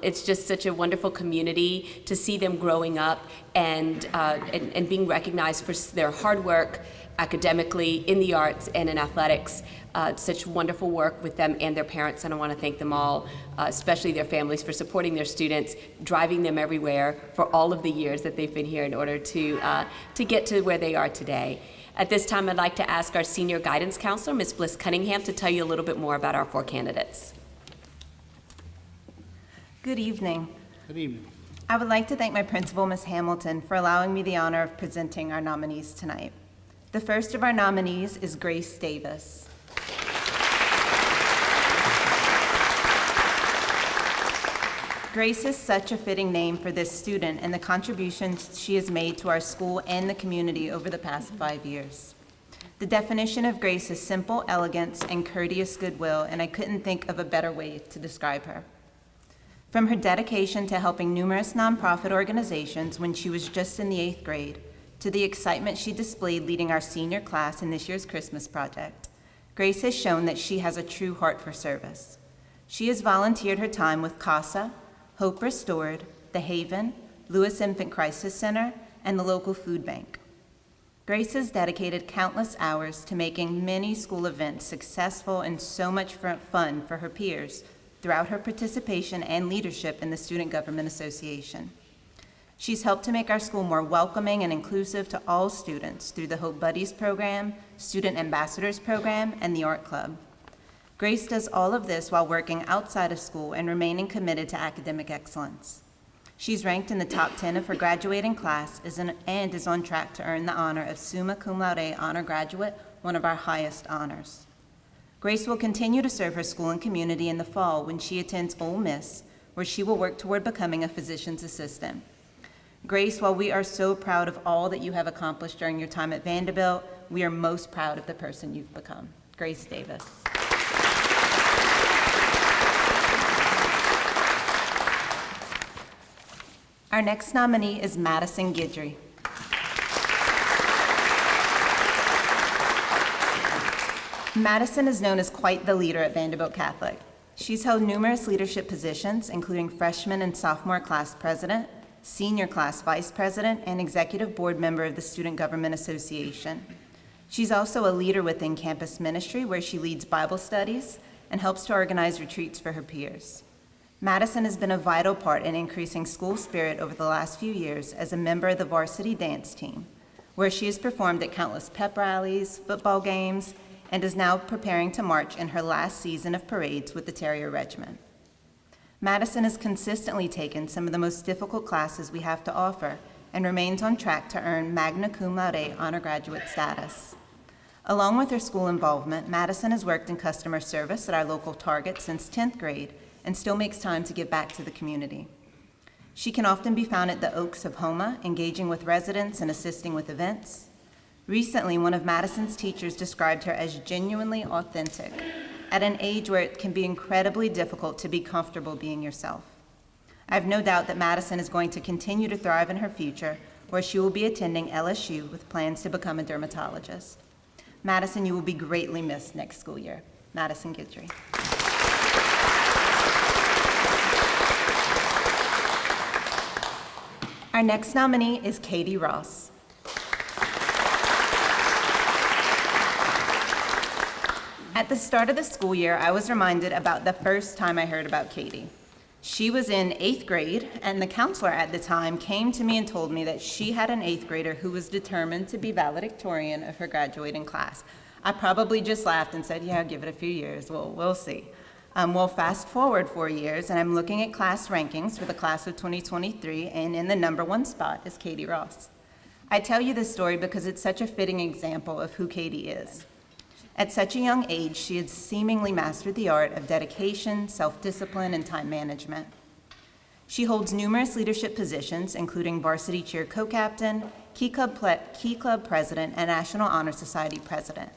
it's just such a wonderful community to see them growing up and being recognized for their hard work academically, in the arts, and in athletics. Such wonderful work with them and their parents, and I want to thank them all, especially their families, for supporting their students, driving them everywhere for all of the years that they've been here in order to get to where they are today. At this time, I'd like to ask our senior guidance counselor, Ms. Bliss Cunningham, to tell you a little bit more about our 4 candidates. Good evening. Good evening. I would like to thank my principal, Ms. Hamilton, for allowing me the honor of presenting our nominees tonight. The first of our nominees is Grace Davis. Grace is such a fitting name for this student and the contributions she has made to our school and the community over the past 5 years. The definition of Grace is simple elegance and courteous goodwill, and I couldn't think of a better way to describe her. From her dedication to helping numerous nonprofit organizations when she was just in the 8th grade, to the excitement she displayed leading our senior class in this year's Christmas project, Grace has shown that she has a true heart for service. She has volunteered her time with CASA, Hope Restored, The Haven, Lewis Infant Crisis Center, and the local food bank. Grace has dedicated countless hours to making many school events successful and so much fun for her peers throughout her participation and leadership in the Student Government Association. She's helped to make our school more welcoming and inclusive to all students through the Hope Buddies program, Student Ambassadors program, and the Art Club. Grace does all of this while working outside of school and remaining committed to academic excellence. She's ranked in the top 10 of her graduating class and is on track to earn the honor of Summa Cum Laude Honor Graduate, one of our highest honors. Grace will continue to serve her school and community in the fall when she attends Ole Miss, where she will work toward becoming a physician's assistant. Grace, while we are so proud of all that you have accomplished during your time at Vanderbilt, we are most proud of the person you've become. Grace Davis. Our next nominee is Madison Guidry. Madison is known as quite the leader at Vanderbilt Catholic. She's held numerous leadership positions, including freshman and sophomore class president, senior class vice president, and executive board member of the Student Government Association. She's also a leader within campus ministry, where she leads Bible studies and helps to organize retreats for her peers. Madison has been a vital part in increasing school spirit over the last few years as a member of the varsity dance team, where she has performed at countless pep rallies, football games, and is now preparing to march in her last season of parades with the Terrier Regiment. Madison has consistently taken some of the most difficult classes we have to offer and remains on track to earn magna cum laude honor graduate status. Along with her school involvement, Madison has worked in customer service at our local Target since 10th grade and still makes time to give back to the community. She can often be found at the Oaks of Houma, engaging with residents and assisting with events. Recently, one of Madison's teachers described her as genuinely authentic, at an age where it can be incredibly difficult to be comfortable being yourself. I have no doubt that Madison is going to continue to thrive in her future, where she will be attending LSU with plans to become a dermatologist. Madison, you will be greatly missed next school year. Madison Guidry. Our next nominee is Katie Ross. At the start of the school year, I was reminded about the first time I heard about Katie. She was in 8th grade, and the counselor at the time came to me and told me that she had an 8th grader who was determined to be valedictorian of her graduating class. I probably just laughed and said, yeah, give it a few years, we'll see. We'll fast forward 4 years, and I'm looking at class rankings for the class of 2023, and in the #1 spot is Katie Ross. I tell you this story because it's such a fitting example of who Katie is. At such a young age, she had seemingly mastered the art of dedication, self-discipline, and time management. She holds numerous leadership positions, including varsity cheer co-captain, Key Club president, and National Honor Society president.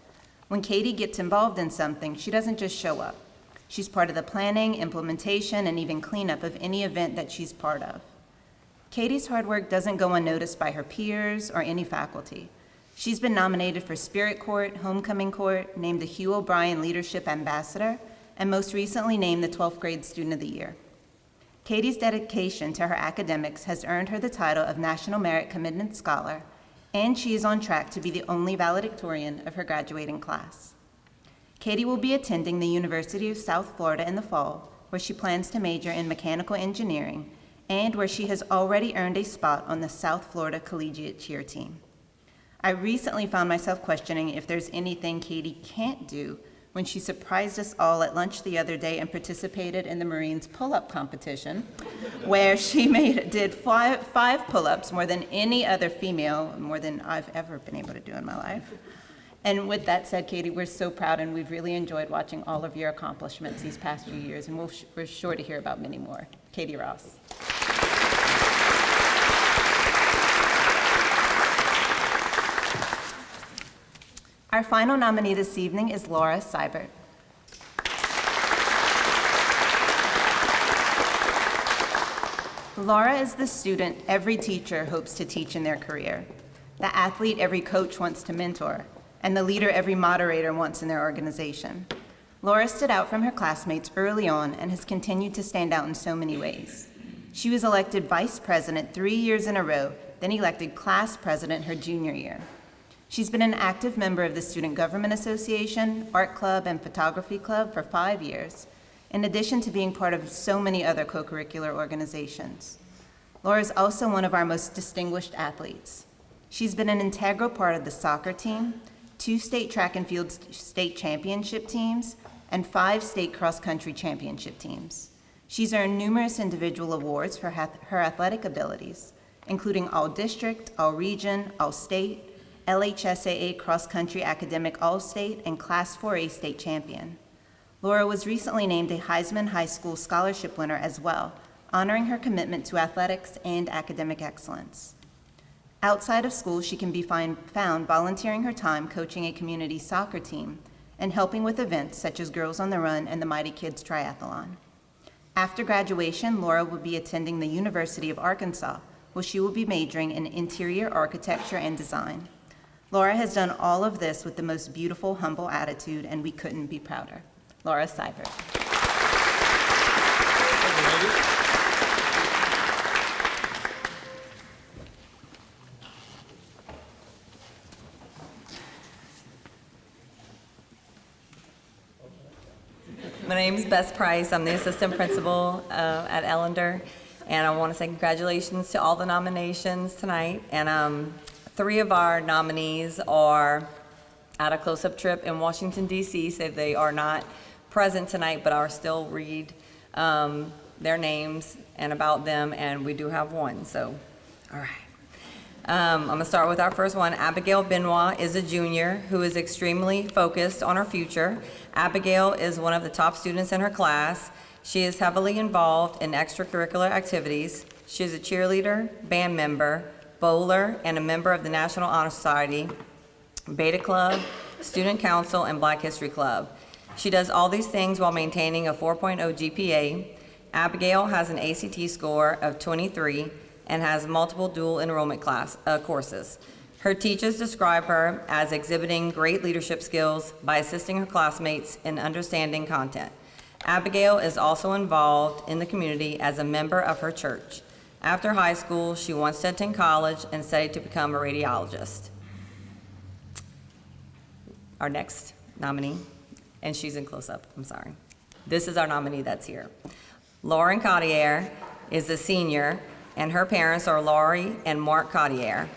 When Katie gets involved in something, she doesn't just show up. She's part of the planning, implementation, and even cleanup of any event that she's part of. Katie's hard work doesn't go unnoticed by her peers or any faculty. She's been nominated for Spirit Court, Homecoming Court, named the Hugh O'Brien Leadership Ambassador, and most recently named the 12th Grade Student of the Year. Katie's dedication to her academics has earned her the title of National Merit Commitment Scholar, and she is on track to be the only valedictorian of her graduating class. Katie will be attending the University of South Florida in the fall, where she plans to major in mechanical engineering, and where she has already earned a spot on the South Florida Collegiate Cheer Team. I recently found myself questioning if there's anything Katie can't do when she surprised us all at lunch the other day and participated in the Marines pull-up competition, where she did five pull-ups, more than any other female, more than I've ever been able to do in my life. And with that said, Katie, we're so proud, and we've really enjoyed watching all of your accomplishments these past few years, and we're sure to hear about many more. Katie Ross. Our final nominee this evening is Laura Seibert. Laura is the student every teacher hopes to teach in their career, the athlete every coach wants to mentor, and the leader every moderator wants in their organization. Laura stood out from her classmates early on and has continued to stand out in so many ways. She was elected vice president 3 years in a row, then elected class president her junior year. She's been an active member of the Student Government Association, Art Club, and Photography Club for 5 years, in addition to being part of so many other co-curricular organizations. Laura is also one of our most distinguished athletes. She's been an integral part of the soccer team, 2 state track and field state championship teams, and 5 state cross-country championship teams. She's earned numerous individual awards for her athletic abilities, including All-District, All-Region, All-State, LHSAA Cross-Country Academic All-State, and Class 4A state champion. Laura was recently named a Heisman High School Scholarship winner as well, honoring her commitment to athletics and academic excellence. Outside of school, she can be found volunteering her time coaching a community soccer team and helping with events such as Girls on the Run and the Mighty Kids Triathlon. After graduation, Laura will be attending the University of Arkansas, where she will be majoring in interior architecture and design. Laura has done all of this with the most beautiful, humble attitude, and we couldn't be prouder. Laura Seibert. My name is Bess Price. I'm the assistant principal at Ellender, and I want to say congratulations to all the nominations tonight. And 3 of our nominees are at a close-up trip in Washington, D.C., so they are not present tonight, but I'll still read their names and about them, and we do have one, so, all right. I'm going to start with our first one. Abigail Benoit is a junior who is extremely focused on her future. Abigail is one of the top students in her class. She is heavily involved in extracurricular activities. She is a cheerleader, band member, bowler, and a member of the National Honor Society, Beta Club, Student Council, and Black History Club. She does all these things while maintaining a 4.0 GPA. Abigail has an ACT score of 23 and has multiple dual enrollment courses. Her teachers describe her as exhibiting great leadership skills by assisting her classmates in understanding content. Abigail is also involved in the community as a member of her church. After high school, she wants to attend college and study to become a radiologist. Our next nominee, and she's in close-up, I'm sorry. This is our nominee that's here. Lauren Cottier is a senior, and her parents are Laurie and Mark Cottier.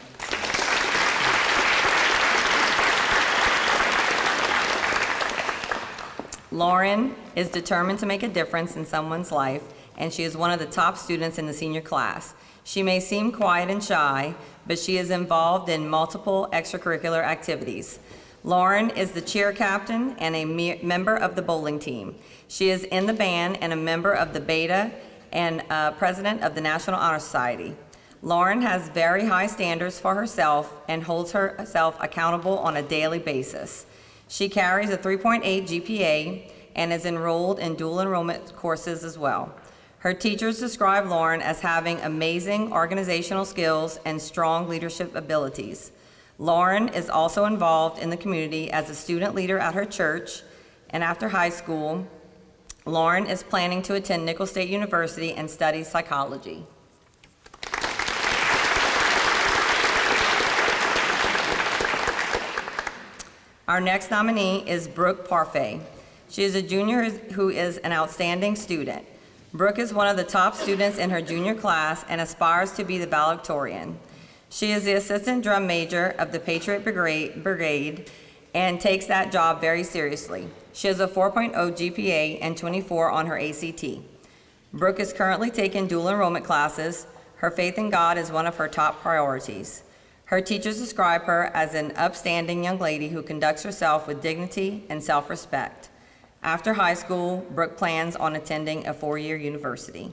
Lauren is determined to make a difference in someone's life, and she is one of the top students in the senior class. She may seem quiet and shy, but she is involved in multiple extracurricular activities. Lauren is the cheer captain and a member of the bowling team. She is in the band and a member of the Beta and president of the National Honor Society. Lauren has very high standards for herself and holds herself accountable on a daily basis. She carries a 3.8 GPA and is enrolled in dual enrollment courses as well. Her teachers describe Lauren as having amazing organizational skills and strong leadership abilities. Lauren is also involved in the community as a student leader at her church, and after high school, Lauren is planning to attend Nicholls State University and study psychology. Our next nominee is Brooke Parfait. She is a junior who is an outstanding student. Brooke is one of the top students in her junior class and aspires to be the valedictorian. She is the assistant drum major of the Patriot Brigade and takes that job very seriously. She has a 4.0 GPA and 24 on her ACT. Brooke is currently taking dual enrollment classes. Her faith in God is one of her top priorities. Her teachers describe her as an upstanding young lady who conducts herself with dignity and self-respect. After high school, Brooke plans on attending a 4-year university.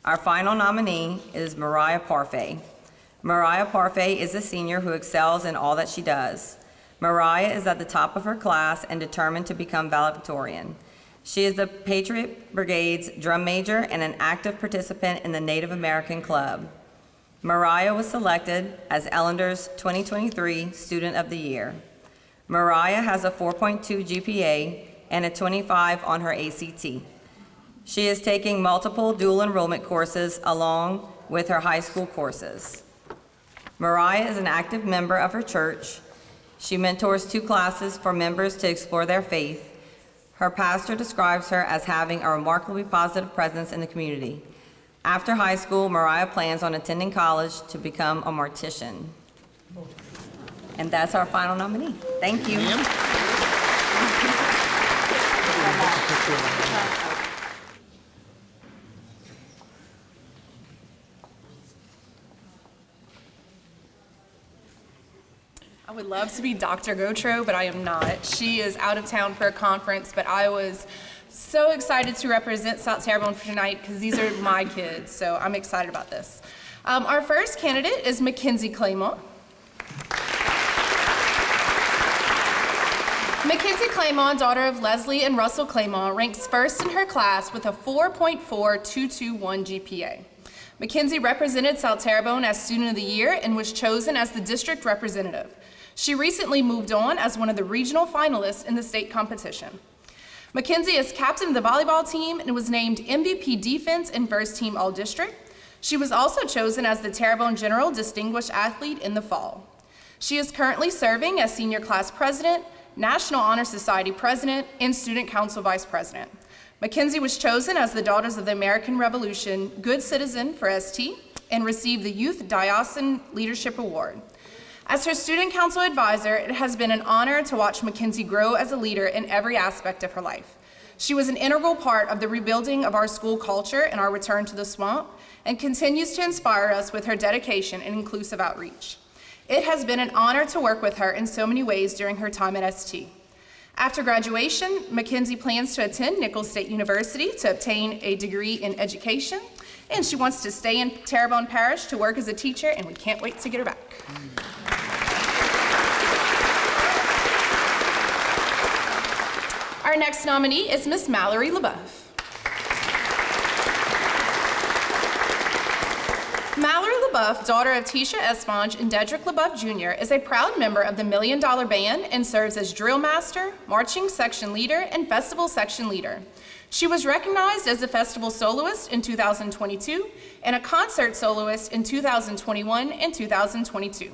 Our final nominee is Mariah Parfait. Mariah Parfait is a senior who excels in all that she does. Mariah is at the top of her class and determined to become valedictorian. She is the Patriot Brigade's drum major and an active participant in the Native American Club. Mariah was selected as Ellender's 2023 Student of the Year. Mariah has a 4.2 GPA and a 25 on her ACT. She is taking multiple dual enrollment courses along with her high school courses. Mariah is an active member of her church. She mentors 2 classes for members to explore their faith. Her pastor describes her as having a remarkably positive presence in the community. After high school, Mariah plans on attending college to become a mortician. And that's our final nominee. Thank you. I would love to be Dr. Gotro, but I am not. She is out of town for a conference, but I was so excited to represent South Terrebonne for tonight because these are my kids, so I'm excited about this. Our first candidate is Mackenzie Claymont. Mackenzie Claymont, daughter of Leslie and Russell Claymont, ranks first in her class with a 4.4221 GPA. Mackenzie represented South Terrebonne as Student of the Year and was chosen as the district representative. She recently moved on as one of the regional finalists in the state competition. Mackenzie is captain of the volleyball team and was named MVP Defense and First Team All-District. She was also chosen as the Terrebonne General Distinguished Athlete in the fall. She is currently serving as Senior Class President, National Honor Society President, and Student Council Vice President. Mackenzie was chosen as the Daughters of the American Revolution Good Citizen for ST and received the Youth Diocesan Leadership Award. As her student council advisor, it has been an honor to watch Mackenzie grow as a leader in every aspect of her life. She was an integral part of the rebuilding of our school culture and our return to the swamp, and continues to inspire us with her dedication and inclusive outreach. It has been an honor to work with her in so many ways during her time at ST. After graduation, Mackenzie plans to attend Nicholls State University to obtain a degree in education, and she wants to stay in Terrebonne Parish to work as a teacher, and we can't wait to get her back. Our next nominee is Miss Mallory LaBeouf. Mallory LaBeouf, daughter of Tisha Esponge and Dedrick LaBeouf Jr., is a proud member of the $1 Million Band and serves as drill master, marching section leader, and festival section leader. She was recognized as a festival soloist in 2022 and a concert soloist in 2021 and 2022.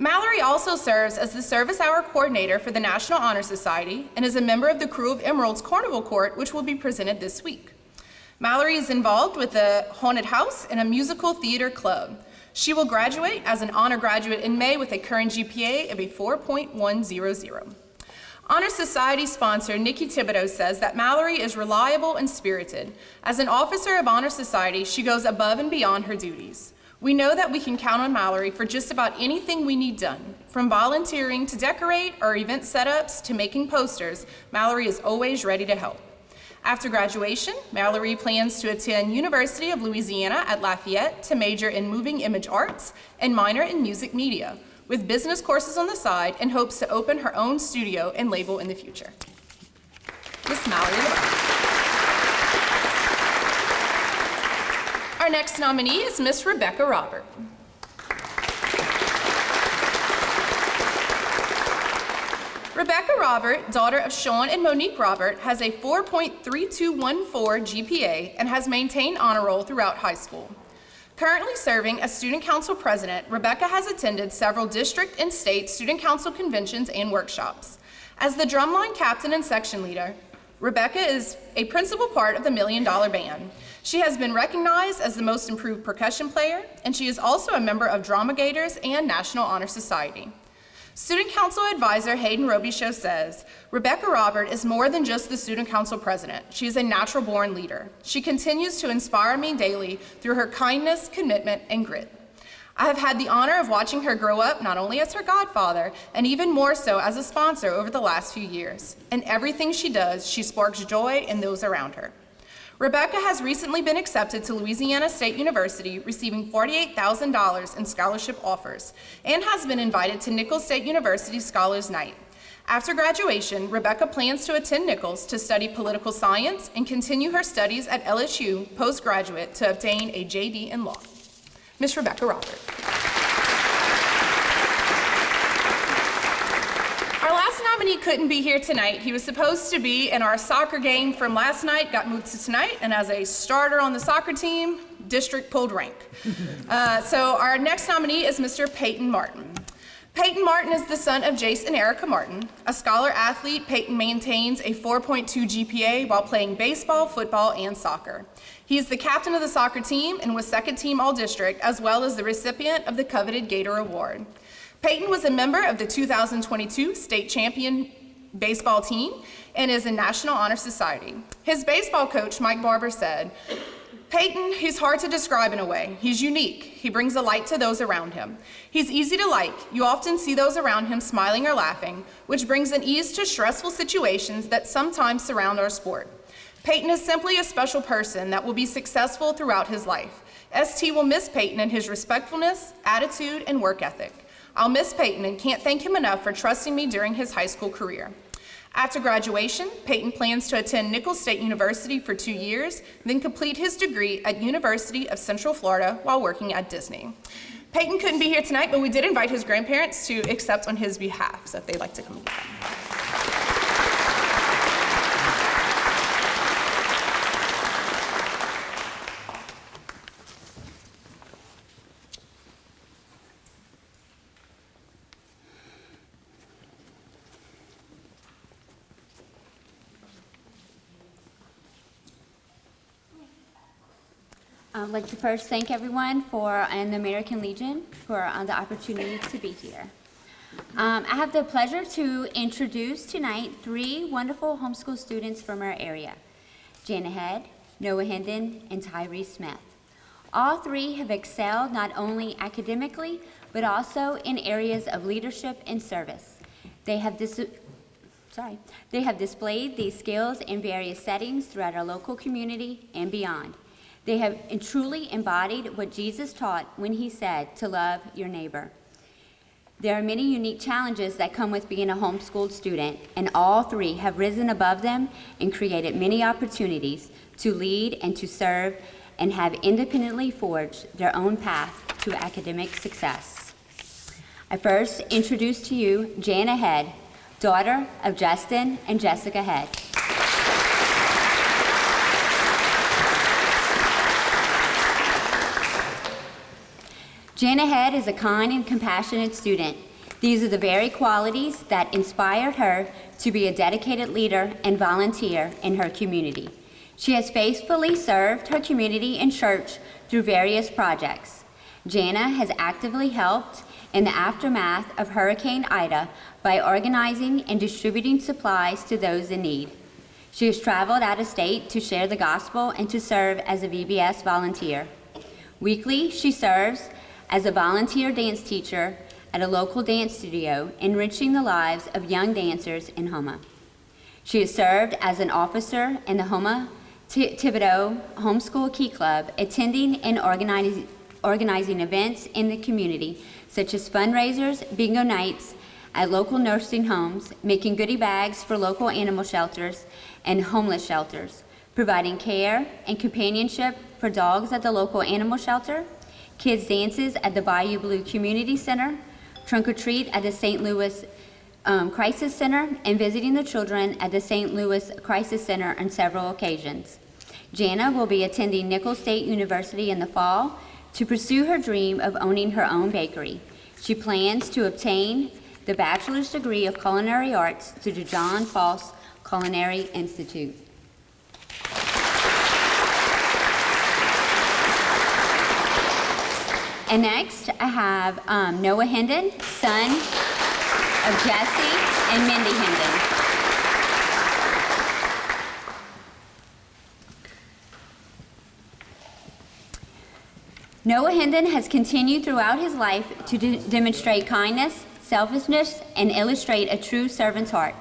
Mallory also serves as the service hour coordinator for the National Honor Society and is a member of the Crew of Emeralds Carnival Court, which will be presented this week. Mallory is involved with the Haunted House and a musical theater club. She will graduate as an honor graduate in May with a current GPA of a 4.100. Honor Society sponsor Nikki Thibodeau says that Mallory is reliable and spirited. As an officer of Honor Society, she goes above and beyond her duties. We know that we can count on Mallory for just about anything we need done. From volunteering to decorate or event setups to making posters, Mallory is always ready to help. After graduation, Mallory plans to attend University of Louisiana at Lafayette to major in moving image arts and minor in music media, with business courses on the side, and hopes to open her own studio and label in the future. Miss Mallory LaBeouf. Our next nominee is Miss Rebecca Robert. Rebecca Robert, daughter of Sean and Monique Robert, has a 4.3214 GPA and has maintained honor roll throughout high school. Currently serving as student council president, Rebecca has attended several district and state student council conventions and workshops. As the drumline captain and section leader, Rebecca is a principal part of the $1 Million Band. She has been recognized as the most improved percussion player, and she is also a member of Drama Gators and National Honor Society. Student Council Advisor Hayden Robichaud says, Rebecca Robert is more than just the Student Council President. She is a natural-born leader. She continues to inspire me daily through her kindness, commitment, and grit. I have had the honor of watching her grow up not only as her godfather, and even more so as a sponsor over the last few years. In everything she does, she sparks joy in those around her. Rebecca has recently been accepted to Louisiana State University, receiving $48,000 in scholarship offers, and has been invited to Nicholls State University Scholars Night. After graduation, Rebecca plans to attend Nicholls to study political science and continue her studies at LSU postgraduate to obtain a JD in law. Miss Rebecca Robert. Our last nominee couldn't be here tonight. He was supposed to be in our soccer game from last night, got moved to tonight, and as a starter on the soccer team, district pulled rank. So our next nominee is Mr. Peyton Martin. Peyton Martin is the son of Jace and Erica Martin. A scholar athlete, Peyton maintains a 4.2 GPA while playing baseball, football, and soccer. He is the captain of the soccer team and was second team All-District, as well as the recipient of the coveted Gator Award. Peyton was a member of the 2022 state champion baseball team and is in National Honor Society. His baseball coach, Mike Barber, said, "Peyton, he's hard to describe in a way. He's unique. He brings a light to those around him. He's easy to like. You often see those around him smiling or laughing, which brings an ease to stressful situations that sometimes surround our sport. Peyton is simply a special person that will be successful throughout his life. ST will miss Peyton and his respectfulness, attitude, and work ethic. I'll miss Peyton and can't thank him enough for trusting me during his high school career." After graduation, Peyton plans to attend Nicholls State University for 2 years, then complete his degree at University of Central Florida while working at Disney. Peyton couldn't be here tonight, but we did invite his grandparents to accept on his behalf, so if they'd like to come back. I'd like to first thank everyone and the American Legion for the opportunity to be here. I have the pleasure to introduce tonight 3 wonderful homeschool students from our area, Jana Head, Noah Hendon, and Tyree Smith. All 3 have excelled not only academically, but also in areas of leadership and service. They have displayed these skills in various settings throughout our local community and beyond. They have truly embodied what Jesus taught when he said to love your neighbor. There are many unique challenges that come with being a homeschooled student, and all 3 have risen above them and created many opportunities to lead and to serve and have independently forged their own path to academic success. I first introduce to you Jana Head, daughter of Justin and Jessica Head. Jana Head is a kind and compassionate student. These are the very qualities that inspired her to be a dedicated leader and volunteer in her community. She has faithfully served her community and church through various projects. Jana has actively helped in the aftermath of Hurricane Ida by organizing and distributing supplies to those in need. She has traveled out of state to share the gospel and to serve as a VBS volunteer. Weekly, she serves as a volunteer dance teacher at a local dance studio, enriching the lives of young dancers in Houma. She has served as an officer in the Houma Thibodeau Homeschool Key Club, attending and organizing events in the community, such as fundraisers, bingo nights at local nursing homes, making goodie bags for local animal shelters and homeless shelters, providing care and companionship for dogs at the local animal shelter, kids dances at the Bayou Blue Community Center, trunk or treat at the St. Louis Crisis Center, and visiting the children at the St. Louis Crisis Center on several occasions. Jana will be attending Nicholls State University in the fall to pursue her dream of owning her own bakery. She plans to obtain the bachelor's degree of culinary arts through the John Foss Culinary Institute. And next, I have Noah Hendon, son of Jesse and Mindy Hendon. Noah Hendon has continued throughout his life to demonstrate kindness, selflessness, and illustrate a true servant's heart.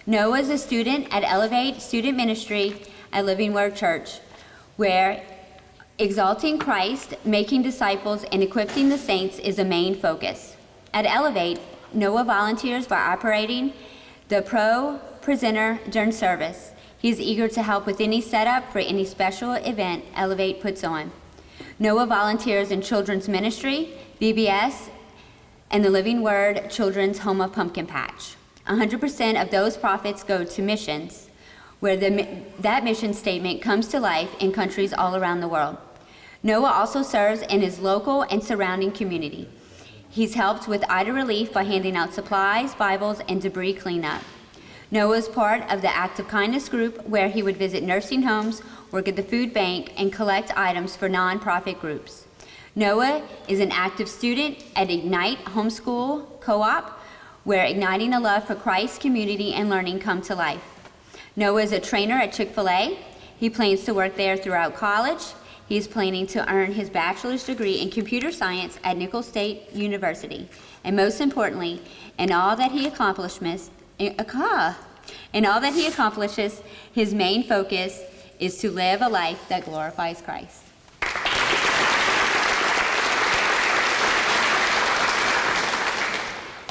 Noah is a student at Elevate Student Ministry at Living Word Church, where exalting Christ, making disciples, and equipping the saints is a main focus. At Elevate, Noah volunteers by operating the presenter during service. He is eager to help with any setup for any special event Elevate puts on. Noah volunteers in children's ministry, VBS, and the Living Word Children's Houma Pumpkin Patch. 100% of those profits go to missions, where that mission statement comes to life in countries all around the world. Noah also serves in his local and surrounding community. He's helped with Ida relief by handing out supplies, Bibles, and debris cleanup. Noah is part of the Act of Kindness group, where he would visit nursing homes, work at the food bank, and collect items for nonprofit groups. Noah is an active student at Ignite Homeschool Co-op, where igniting a love for Christ, community, and learning come to life. Noah is a trainer at Chick-fil-A. He plans to work there throughout college. He is planning to earn his bachelor's degree in computer science at Nicholls State University. And most importantly, in all that he accomplishes, his main focus is to live a life that glorifies Christ.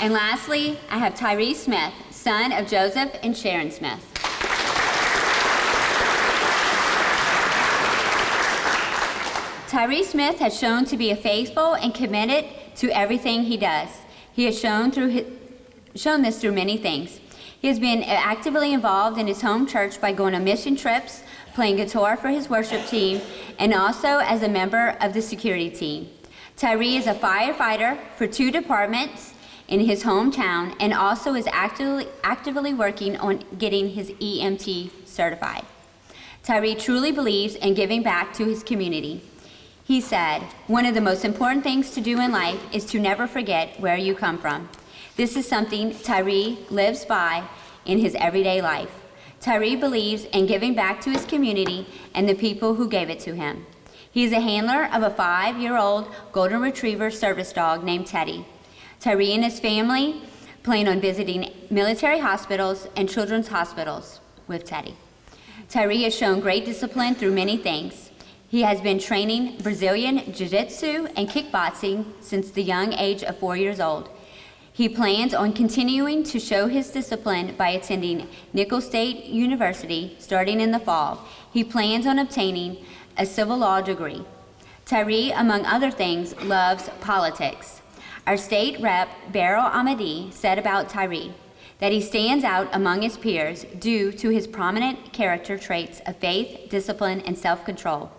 And lastly, I have Tyree Smith, son of Joseph and Sharon Smith. Tyree Smith has shown to be faithful and committed to everything he does. He has shown this through many things. He has been actively involved in his home church by going on mission trips, playing guitar for his worship team, and also as a member of the security team. Tyree is a firefighter for 2 departments in his hometown and also is actively working on getting his EMT certified. Tyree truly believes in giving back to his community. He said, "One of the most important things to do in life is to never forget where you come from." This is something Tyree lives by in his everyday life. Tyree believes in giving back to his community and the people who gave it to him. He is a handler of a 5-year-old golden retriever service dog named Teddy. Tyree and his family plan on visiting military hospitals and children's hospitals with Teddy. Tyree has shown great discipline through many things. He has been training Brazilian Jiu-Jitsu and kickboxing since the young age of 4 years old. He plans on continuing to show his discipline by attending Nicholls State University starting in the fall. He plans on obtaining a civil law degree. Tyree, among other things, loves politics. Our state rep, Beryl Amadi, said about Tyree that he stands out among his peers due to his prominent character traits of faith, discipline, and self-control.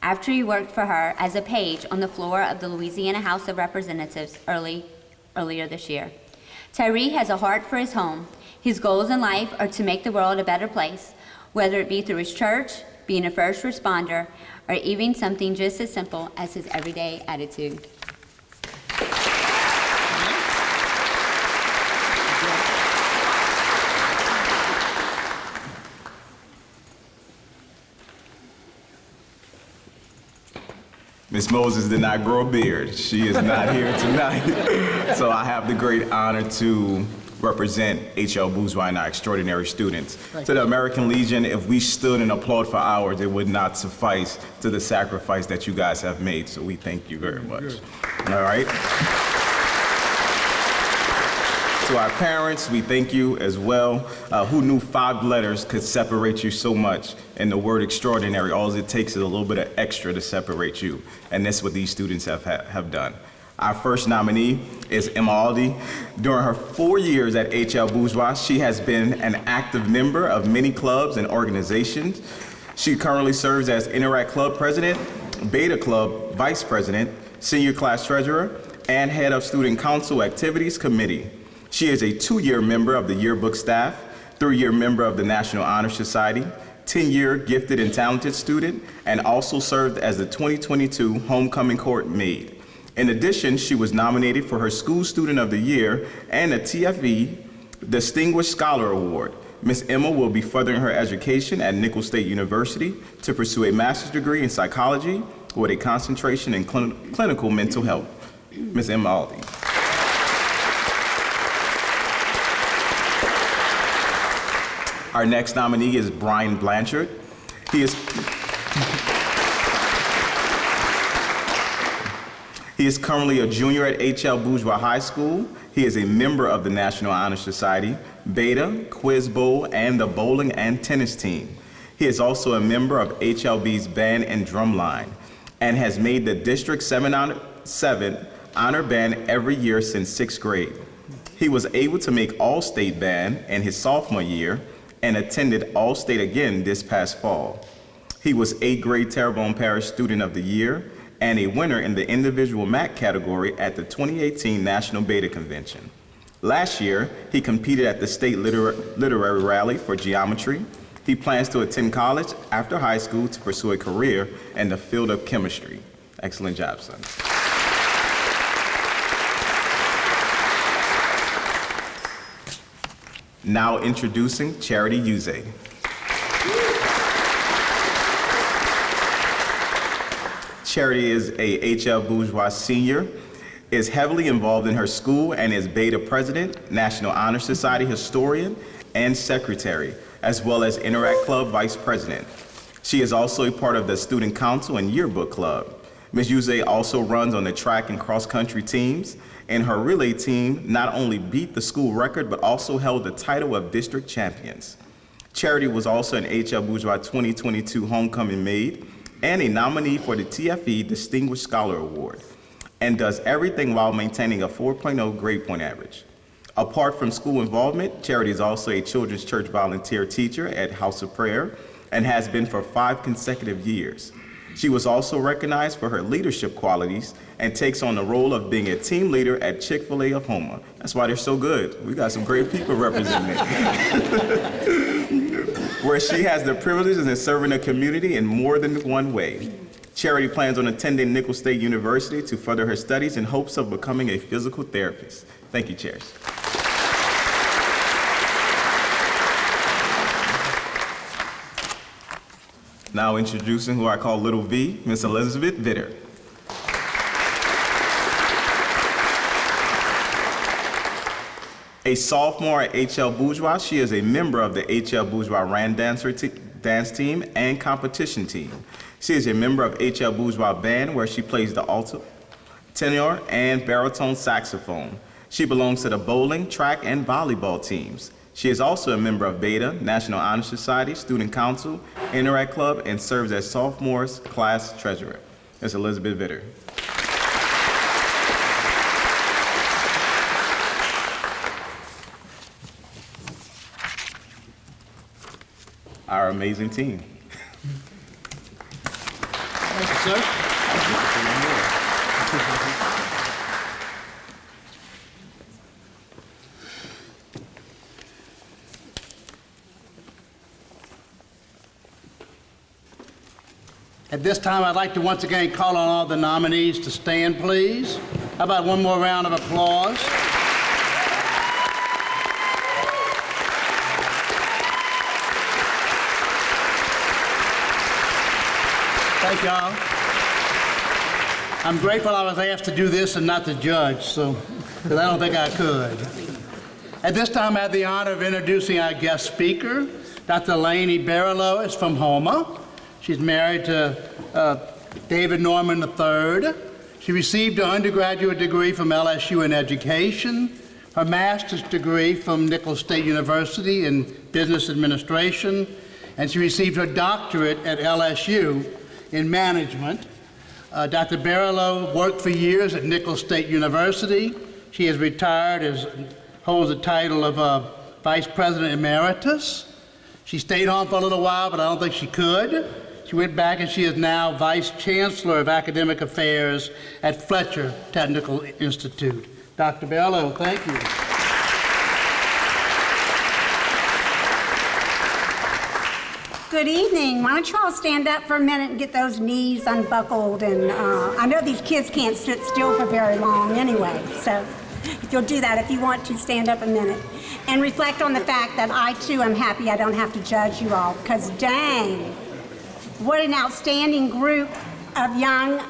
After he worked for her as a page on the floor of the Louisiana House of Representatives earlier this year. Tyree has a heart for his home. His goals in life are to make the world a better place, whether it be through his church, being a first responder, or even something just as simple as his everyday attitude. Miss Moses did not grow a beard. She is not here tonight. So I have the great honor to represent H.L. Bourgeois and our extraordinary students. To the American Legion, if we stood and applaud for hours, it would not suffice to the sacrifice that you guys have made. So we thank you very much. All right. To our parents, we thank you as well. Who knew 5 letters could separate you so much? And the word extraordinary, all it takes is a little bit of extra to separate you. And that's what these students have done. Our first nominee is Emma Aldi. During her 4 years at H.L. Bourgeois, she has been an active member of many clubs and organizations. She currently serves as Interact Club President, Beta Club Vice President, Senior Class Treasurer, and Head of Student Council Activities Committee. She is a 2-year member of the yearbook staff, 3-year member of the National Honor Society, 10-year gifted and talented student, and also served as the 2022 Homecoming Court Maid. In addition, she was nominated for her School Student of the Year and a TFE Distinguished Scholar Award. Ms. Emma will be furthering her education at Nicholls State University to pursue a master's degree in psychology with a concentration in clinical mental health. Ms. Emma Aldi. Our next nominee is Brian Blanchard. He is currently a junior at H.L. Bourgeois High School. He is a member of the National Honor Society, Beta, Quiz Bowl, and the bowling and tennis team. He is also a member of HLB's band and drum line and has made the District 7 honor band every year since 6th grade. He was able to make All-State band in his sophomore year and attended All-State again this past fall. He was 8th grade Terrebonne Parish Student of the Year and a winner in the individual MAC category at the 2018 National Beta Convention. Last year, he competed at the State Literary Rally for Geometry. He plans to attend college after high school to pursue a career in the field of chemistry. Excellent job, son. Now introducing Charity Uze. Charity is a H.L. Bourgeois senior, is heavily involved in her school, and is Beta President, National Honor Society historian, and secretary, as well as Interact Club Vice President. She is also a part of the Student Council and Yearbook Club. Ms. Uze also runs on the track and cross-country teams, and her relay team not only beat the school record, but also held the title of district champions. Charity was also an H.L. Bourgeois 2022 Homecoming Maid and a nominee for the TFE Distinguished Scholar Award, and does everything while maintaining a 4.0 grade point average. Apart from school involvement, Charity is also a children's church volunteer teacher at House of Prayer and has been for 5 consecutive years. She was also recognized for her leadership qualities and takes on the role of being a team leader at Chick-fil-A of Houma. That's why they're so good. We got some great people representing it. Where she has the privileges of serving the community in more than one way. Charity plans on attending Nicholls State University to further her studies in hopes of becoming a physical therapist. Thank you, Chairs. Now introducing who I call Little V, Miss Elizabeth Vitter. A sophomore at H.L. Bourgeois, she is a member of the H.L. Bourgeois Rand dance team and competition team. She is a member of H.L. Bourgeois Band, where she plays the alto, tenor, and baritone saxophone. She belongs to the bowling, track, and volleyball teams. She is also a member of Beta, National Honor Society, Student Council, Interact Club, and serves as sophomore's class treasurer. Ms. Elizabeth Vitter. Our amazing team. Thank you, sir. At this time, I'd like to once again call on all the nominees to stand, please. How about one more round of applause? Thank y'all. I'm grateful I was asked to do this and not to judge, so, because I don't think I could. At this time, I have the honor of introducing our guest speaker. Dr. Lainey Barlow is from Houma. She's married to David Norman III. She received her undergraduate degree from LSU in education, her master's degree from Nicholls State University in business administration, and she received her doctorate at LSU in management. Dr. Barlow worked for years at Nicholls State University. She has retired, holds the title of Vice President Emeritus. She stayed on for a little while, but I don't think she could. She went back, and she is now Vice Chancellor of Academic Affairs at Fletcher Technical Institute. Dr. Barlow, thank you. Good evening. Why don't you all stand up for a minute and get those knees unbuckled? And I know these kids can't sit still for very long anyway, so if you'll do that, if you want to, stand up a minute. And reflect on the fact that I, too, am happy I don't have to judge you all, because dang, what an outstanding group of young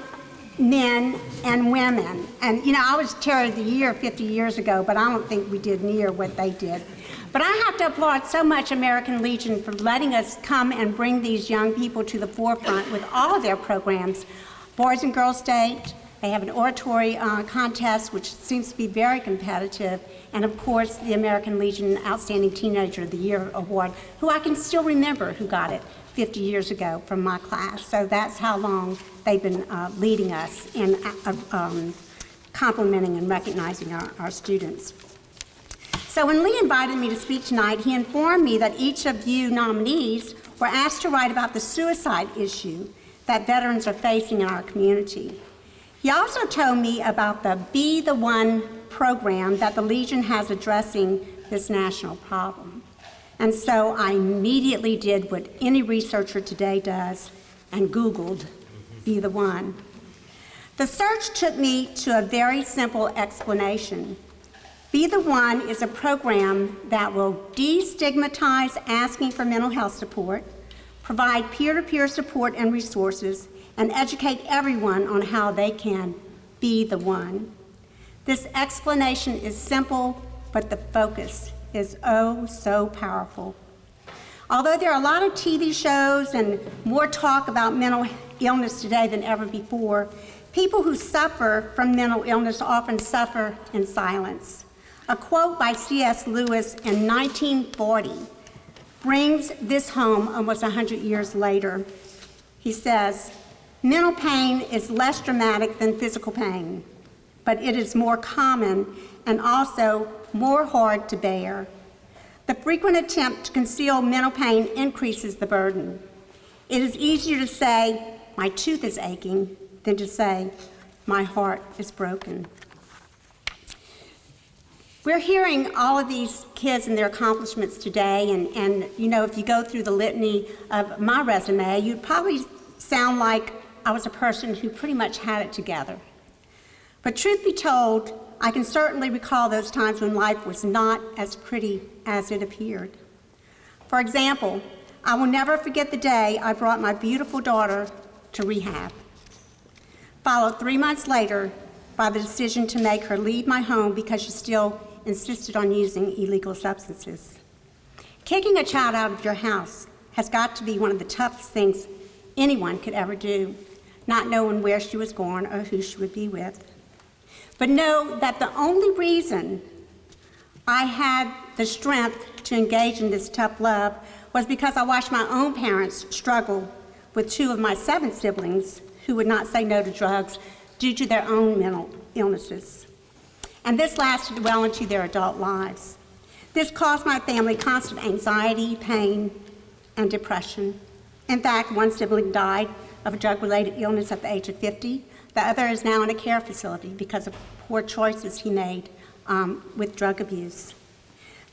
men and women. And, you know, I was Terror of the Year 50 years ago, but I don't think we did near what they did. But I have to applaud so much American Legion for letting us come and bring these young people to the forefront with all of their programs. Boys and Girls State, they have an oratory contest, which seems to be very competitive. And of course, the American Legion Outstanding Teenager of the Year Award, who I can still remember who got it 50 years ago from my class. So that's how long they've been leading us in complimenting and recognizing our students. So when Lee invited me to speak tonight, he informed me that each of you nominees were asked to write about the suicide issue that veterans are facing in our community. He also told me about the Be the One program that the Legion has addressing this national problem. And so I immediately did what any researcher today does and Googled Be the One. The search took me to a very simple explanation. Be the One is a program that will destigmatize asking for mental health support, provide peer-to-peer support and resources, and educate everyone on how they can be the one. This explanation is simple, but the focus is oh so powerful. Although there are a lot of TV shows and more talk about mental illness today than ever before, people who suffer from mental illness often suffer in silence. A quote by C.S. Lewis in 1940 brings this home almost 100 years later. He says, "Mental pain is less dramatic than physical pain, but it is more common and also more hard to bear. The frequent attempt to conceal mental pain increases the burden. It is easier to say, 'My tooth is aching,' than to say, 'My heart is broken.'" We're hearing all of these kids and their accomplishments today, and you know, if you go through the litany of my resume, you'd probably sound like I was a person who pretty much had it together. But truth be told, I can certainly recall those times when life was not as pretty as it appeared. For example, I will never forget the day I brought my beautiful daughter to rehab, followed 3 months later by the decision to make her leave my home because she still insisted on using illegal substances. Kicking a child out of your house has got to be one of the toughest things anyone could ever do, not knowing where she was going or who she would be with. But know that the only reason I had the strength to engage in this tough love was because I watched my own parents struggle with 2 of my 7 siblings who would not say no to drugs due to their own mental illnesses. And this lasted well into their adult lives. This caused my family constant anxiety, pain, and depression. In fact, one sibling died of a drug-related illness at the age of 50. The other is now in a care facility because of poor choices he made with drug abuse.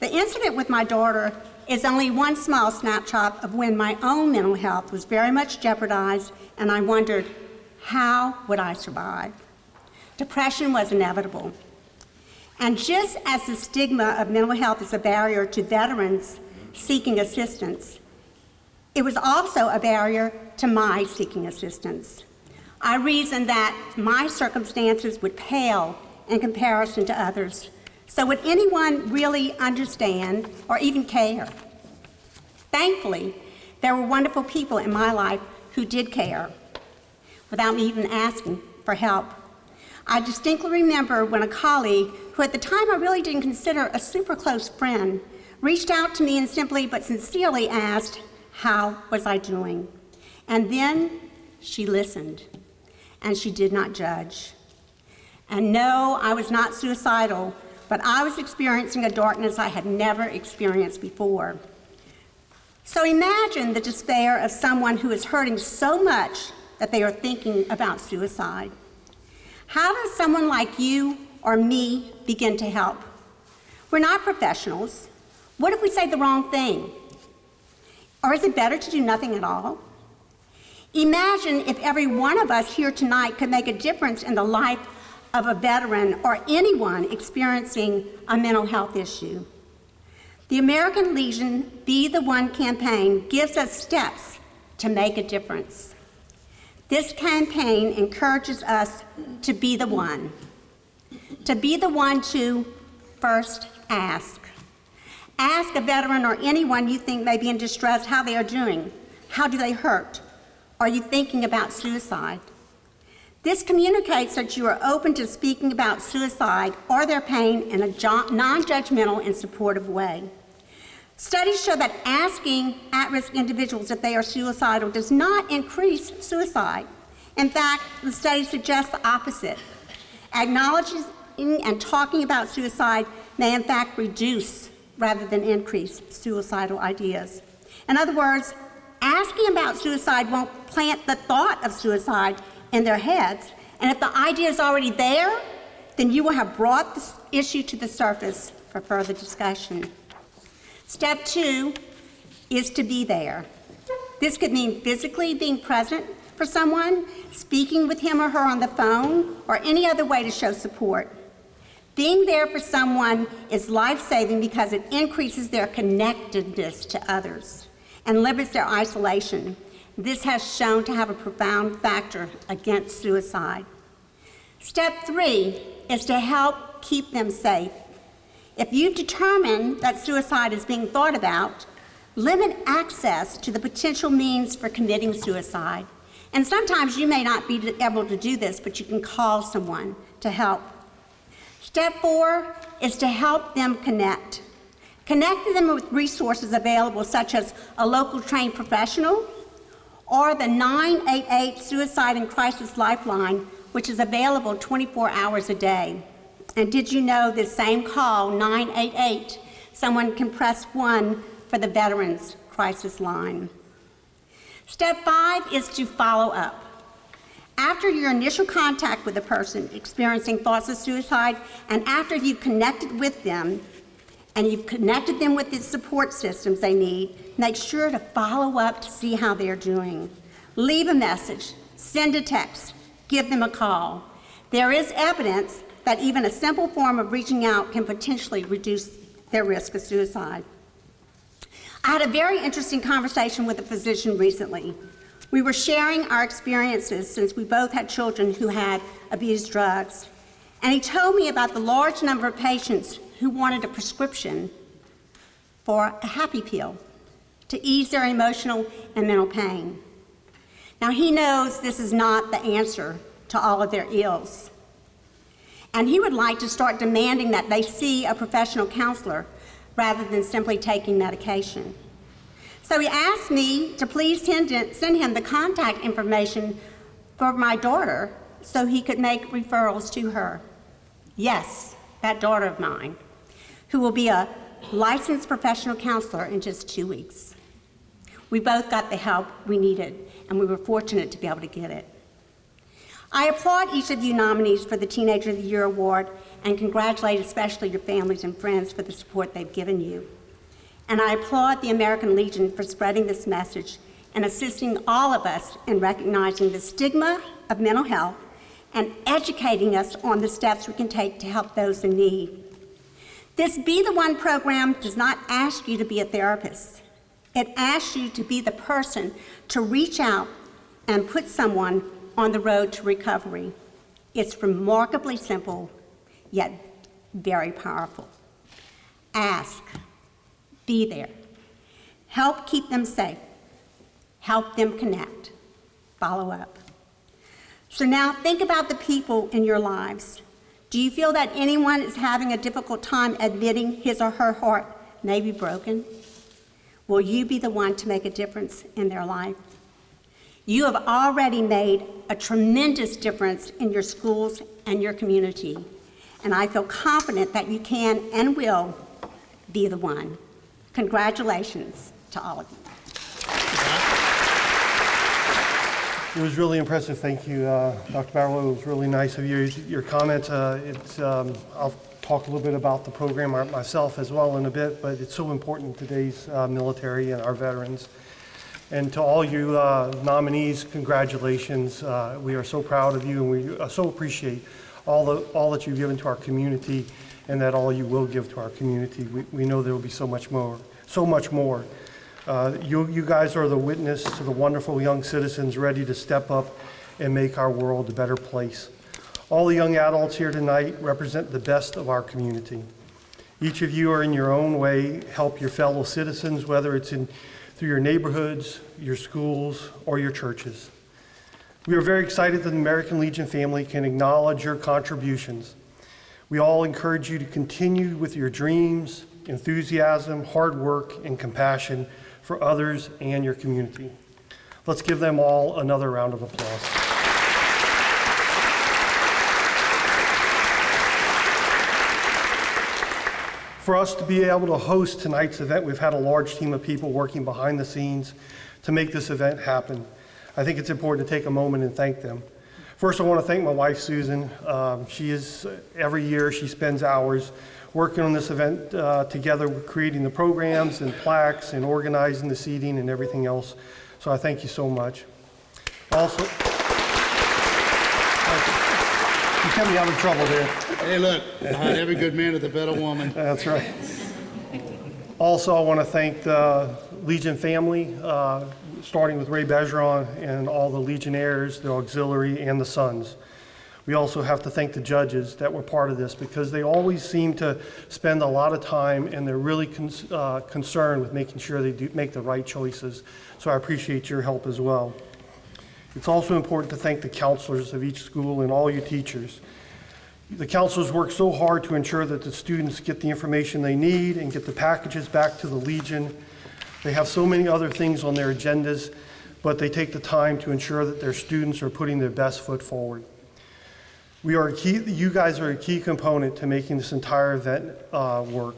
The incident with my daughter is only one small snapshot of when my own mental health was very much jeopardized, and I wondered, how would I survive? Depression was inevitable. And just as the stigma of mental health is a barrier to veterans seeking assistance, it was also a barrier to my seeking assistance. I reasoned that my circumstances would pale in comparison to others. So would anyone really understand or even care? Thankfully, there were wonderful people in my life who did care without me even asking for help. I distinctly remember when a colleague, who at the time I really didn't consider a super close friend, reached out to me and simply but sincerely asked, how was I doing? And then she listened, and she did not judge. And no, I was not suicidal, but I was experiencing a darkness I had never experienced before. So imagine the despair of someone who is hurting so much that they are thinking about suicide. How does someone like you or me begin to help? We're not professionals. What if we say the wrong thing? Or is it better to do nothing at all? Imagine if every one of us here tonight could make a difference in the life of a veteran or anyone experiencing a mental health issue. The American Legion Be the One campaign gives us steps to make a difference. This campaign encourages us to be the one. To be the one to first ask. Ask a veteran or anyone you think may be in distress how they are doing. How do they hurt? Are you thinking about suicide? This communicates that you are open to speaking about suicide or their pain in a non-judgmental and supportive way. Studies show that asking at-risk individuals if they are suicidal does not increase suicide. In fact, the study suggests the opposite. Acknowledging and talking about suicide may in fact reduce rather than increase suicidal ideas. In other words, Asking about suicide won't plant the thought of suicide in their heads, and if the idea is already there, then you will have brought this issue to the surface for further discussion. Step 2 is to be there. This could mean physically being present for someone, speaking with him or her on the phone, or any other way to show support. Being there for someone is life-saving because it increases their connectedness to others and limits their isolation. This has shown to have a profound factor against suicide. Step 3 is to help keep them safe. If you've determined that suicide is being thought about, limit access to the potential means for committing suicide. And sometimes you may not be able to do this, but you can call someone to help. Step 4 is to help them connect. Connect them with resources available, such as a local trained professional or the 988 Suicide and Crisis Lifeline, which is available 24 hours a day. And did you know this same call, 988, someone can press 1 for the Veterans Crisis Line. Step 5 is to follow up. After your initial contact with a person experiencing thoughts of suicide, and after you've connected with them, and you've connected them with the support systems they need, make sure to follow up to see how they're doing. Leave a message, send a text, give them a call. There is evidence that even a simple form of reaching out can potentially reduce their risk of suicide. I had a very interesting conversation with a physician recently. We were sharing our experiences since we both had children who had abused drugs. And he told me about the large number of patients who wanted a prescription for a happy pill to ease their emotional and mental pain. Now, he knows this is not the answer to all of their ills. And he would like to start demanding that they see a professional counselor rather than simply taking medication. So he asked me to please send him the contact information for my daughter so he could make referrals to her. Yes, that daughter of mine, who will be a licensed professional counselor in just 2 weeks. We both got the help we needed, and we were fortunate to be able to get it. I applaud each of you nominees for the Teenager of the Year Award and congratulate especially your families and friends for the support they've given you. And I applaud the American Legion for spreading this message and assisting all of us in recognizing the stigma of mental health and educating us on the steps we can take to help those in need. This Be the One program does not ask you to be a therapist. It asks you to be the person to reach out and put someone on the road to recovery. It's remarkably simple, yet very powerful. Ask, be there, help keep them safe, help them connect, follow up. So now think about the people in your lives. Do you feel that anyone is having a difficult time admitting his or her heart may be broken? Will you be the one to make a difference in their life? You have already made a tremendous difference in your schools and your community, and I feel confident that you can and will be the one. Congratulations to all of you. It was really impressive. Thank you, Dr. Barlow. It was really nice of you. Your comments. I'll talk a little bit about the program myself as well in a bit, but it's so important in today's military and our veterans. And to all you nominees, congratulations. We are so proud of you, and we so appreciate all that you've given to our community, and that all you will give to our community. We know there will be so much more. You guys are the witness to the wonderful young citizens ready to step up and make our world a better place. All the young adults here tonight represent the best of our community. Each of you are in your own way help your fellow citizens, whether it's through your neighborhoods, your schools, or your churches. We are very excited that the American Legion family can acknowledge your contributions. We all encourage you to continue with your dreams, enthusiasm, hard work, and compassion for others and your community. Let's give them all another round of applause. For us to be able to host tonight's event, we've had a large team of people working behind the scenes to make this event happen. I think it's important to take a moment and thank them. First, I want to thank my wife, Susan. Every year she spends hours working on this event together, creating the programs and plaques and organizing the seating and everything else. So I thank you so much. Also, you kept me out of trouble there. Hey, look, behind every good man is a better woman. That's right. Also, I want to thank the Legion family, starting with Ray Bergeron and all the Legionnaires, the auxiliary, and the sons. We also have to thank the judges that were part of this because they always seem to spend a lot of time and they're really concerned with making sure they do make the right choices. So I appreciate your help as well. It's also important to thank the counselors of each school and all your teachers. The counselors work so hard to ensure that the students get the information they need and get the packages back to the Legion. They have so many other things on their agendas, but they take the time to ensure that their students are putting their best foot forward. You guys are a key component to making this entire event work.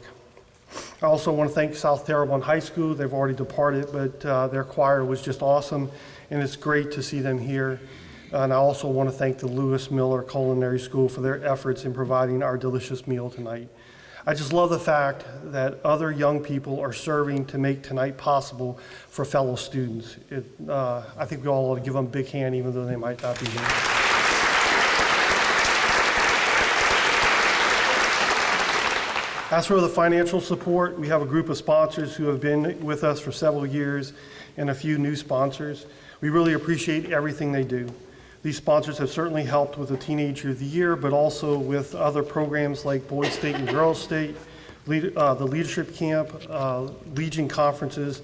I also want to thank South Terrebonne High School. They've already departed, but their choir was just awesome, and it's great to see them here. And I also want to thank the Lewis Miller Culinary School for their efforts in providing our delicious meal tonight. I just love the fact that other young people are serving to make tonight possible for fellow students. I think we all ought to give them a big hand, even though they might not be here. As for the financial support, we have a group of sponsors who have been with us for several years and a few new sponsors. We really appreciate everything they do. These sponsors have certainly helped with the Teenager of the Year, but also with other programs like Boys State and Girls State, the Leadership Camp, Legion conferences,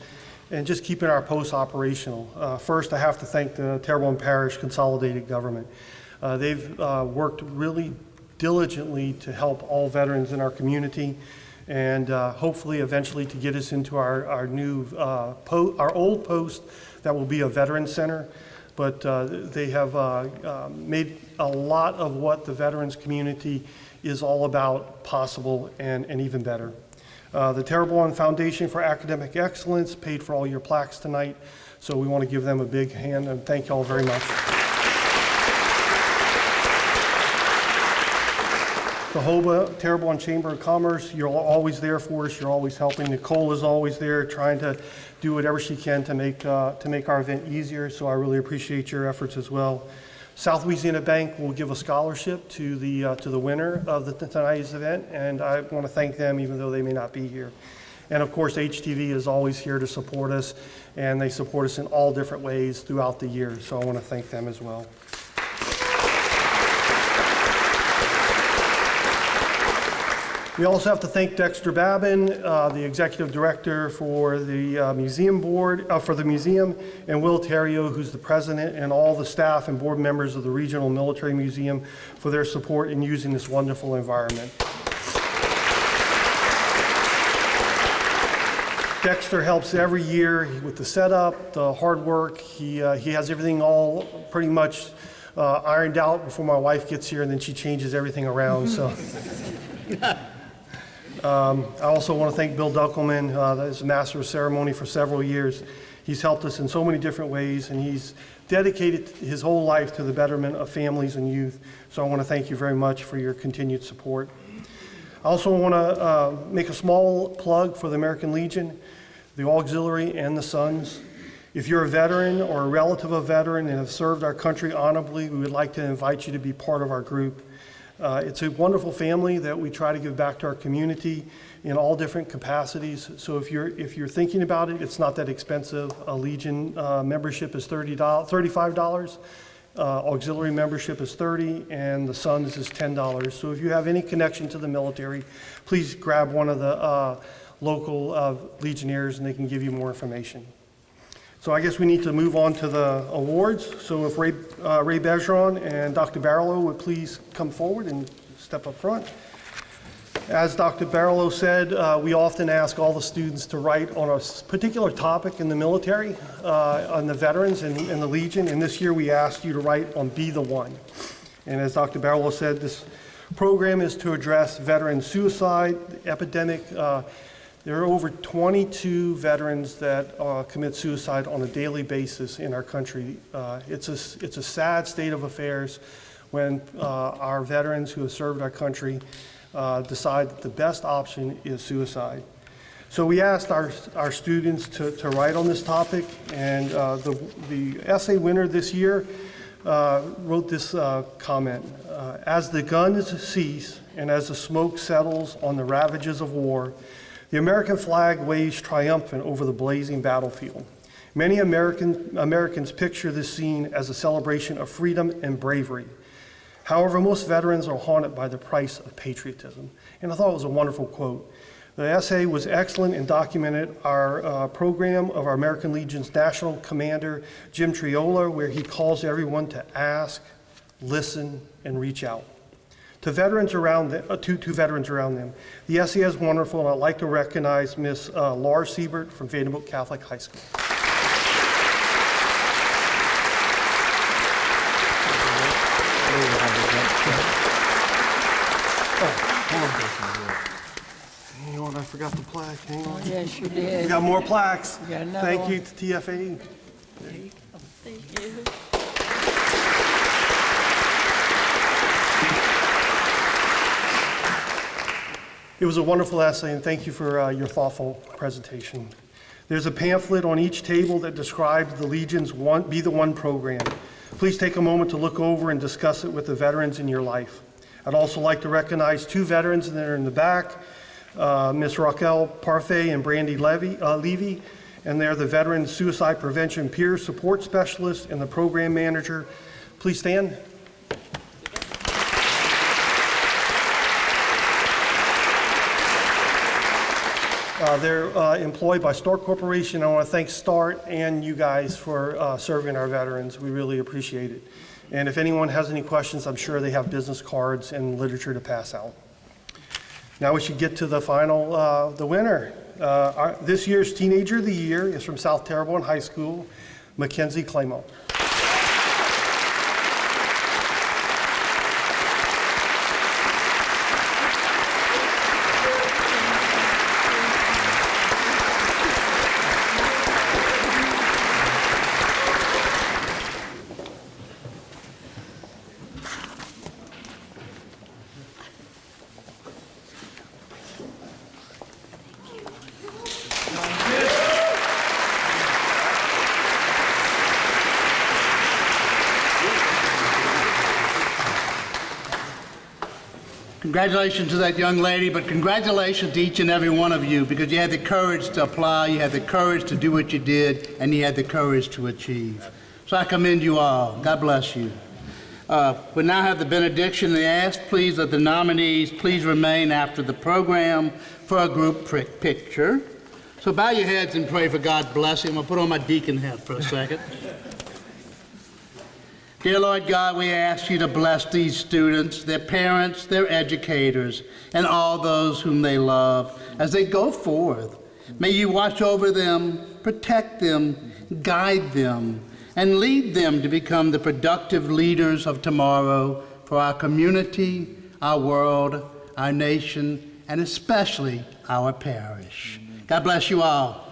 and just keeping our posts operational. First, I have to thank the Terrebonne Parish Consolidated Government. They've worked really diligently to help all veterans in our community and hopefully eventually to get us into our old post that will be a veteran center. But they have made a lot of what the veterans community is all about possible and even better. The Terrebonne Foundation for Academic Excellence paid for all your plaques tonight, so we want to give them a big hand and thank you all very much. The Houma Terrebonne Chamber of Commerce, you're always there for us. You're always helping. Nicole is always there trying to do whatever she can to make our event easier, so I really appreciate your efforts as well. South Louisiana Bank will give a scholarship to the winner of tonight's event, and I want to thank them even though they may not be here. And of course, HTV is always here to support us, and they support us in all different ways throughout the year, so I want to thank them as well. We also have to thank Dexter Babin, the executive director for the museum board, and Will Terrio, who's the president, and all the staff and board members of the Regional Military Museum for their support in using this wonderful environment. Dexter helps every year with the setup, the hard work. He has everything all pretty much ironed out before my wife gets here, and then she changes everything around. So. I also want to thank Bill Duckelman, as Master of Ceremony for several years. He's helped us in so many different ways, and he's dedicated his whole life to the betterment of families and youth. So I want to thank you very much for your continued support. I also want to make a small plug for the American Legion, the Auxiliary, and the Sons. If you're a veteran or a relative of a veteran and have served our country honorably, we would like to invite you to be part of our group. It's a wonderful family that we try to give back to our community in all different capacities. So if you're thinking about it, it's not that expensive. A Legion membership is $35. Auxiliary membership is $30, and the Sons is $10. So if you have any connection to the military, please grab one of the local Legionnaires, and they can give you more information. So I guess we need to move on to the awards. So if Ray Bergeron and Dr. Barlow would please come forward and step up front. As Dr. Barlow said, we often ask all the students to write on a particular topic in the military, on the veterans and the Legion, and this year we asked you to write on Be the One. And as Dr. Barlow said, this program is to address veteran suicide, the epidemic There are over 22 veterans that commit suicide on a daily basis in our country. It's a sad state of affairs when our veterans who have served our country decide that the best option is suicide. So we asked our students to write on this topic, and the essay winner this year wrote this comment. As the guns cease and as the smoke settles on the ravages of war, the American flag waves triumphant over the blazing battlefield. Many Americans picture this scene as a celebration of freedom and bravery. However, most veterans are haunted by the price of patriotism. And I thought it was a wonderful quote. The essay was excellent and documented our program of our American Legion's National Commander, Jim Triola, where he calls everyone to ask, listen, and reach out. To veterans around them, the essay is wonderful, and I'd like to recognize Miss Laura Siebert from Vanderbilt Catholic High School. Hang on, I forgot the plaque. Hang on. Yes, you did. We got more plaques. You got another Thank one. you to TFA. Thank you. It was a wonderful essay, and thank you for your thoughtful presentation. There's a pamphlet on each table that describes the Legion's Be the One program. Please take a moment to look over and discuss it with the veterans in your life. I'd also like to recognize two veterans that are in the back, Ms. Raquel Parfait and Brandy Levy, and they're the Veteran Suicide Prevention Peer Support Specialist and the Program Manager. Please stand. They're employed by START Corporation. I want to thank START and you guys for serving our veterans. We really appreciate it. And if anyone has any questions, I'm sure they have business cards and literature to pass out. Now we should get to the final, the winner. This year's Teenager of the Year is from South Terrebonne High School, Mackenzie Claymont. Congratulations to that young lady, but congratulations to each and every one of you, because you had the courage to apply, you had the courage to do what you did, and you had the courage to achieve. So I commend you all. God bless you. We now have the benediction. They ask, please, that the nominees please remain after the program for a group picture. So bow your heads and pray for God's blessing. I'll put on my deacon hat for a second. Dear Lord God, we ask you to bless these students, their parents, their educators, and all those whom they love as they go forth. May you watch over them, protect them, guide them, and lead them to become the productive leaders of tomorrow for our community, our world, our nation, and especially our parish. God bless you all.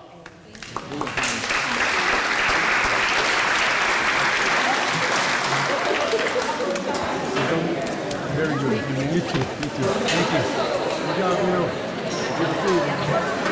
Very good. You too. You too. Thank you. Good job, Will. Good to see you.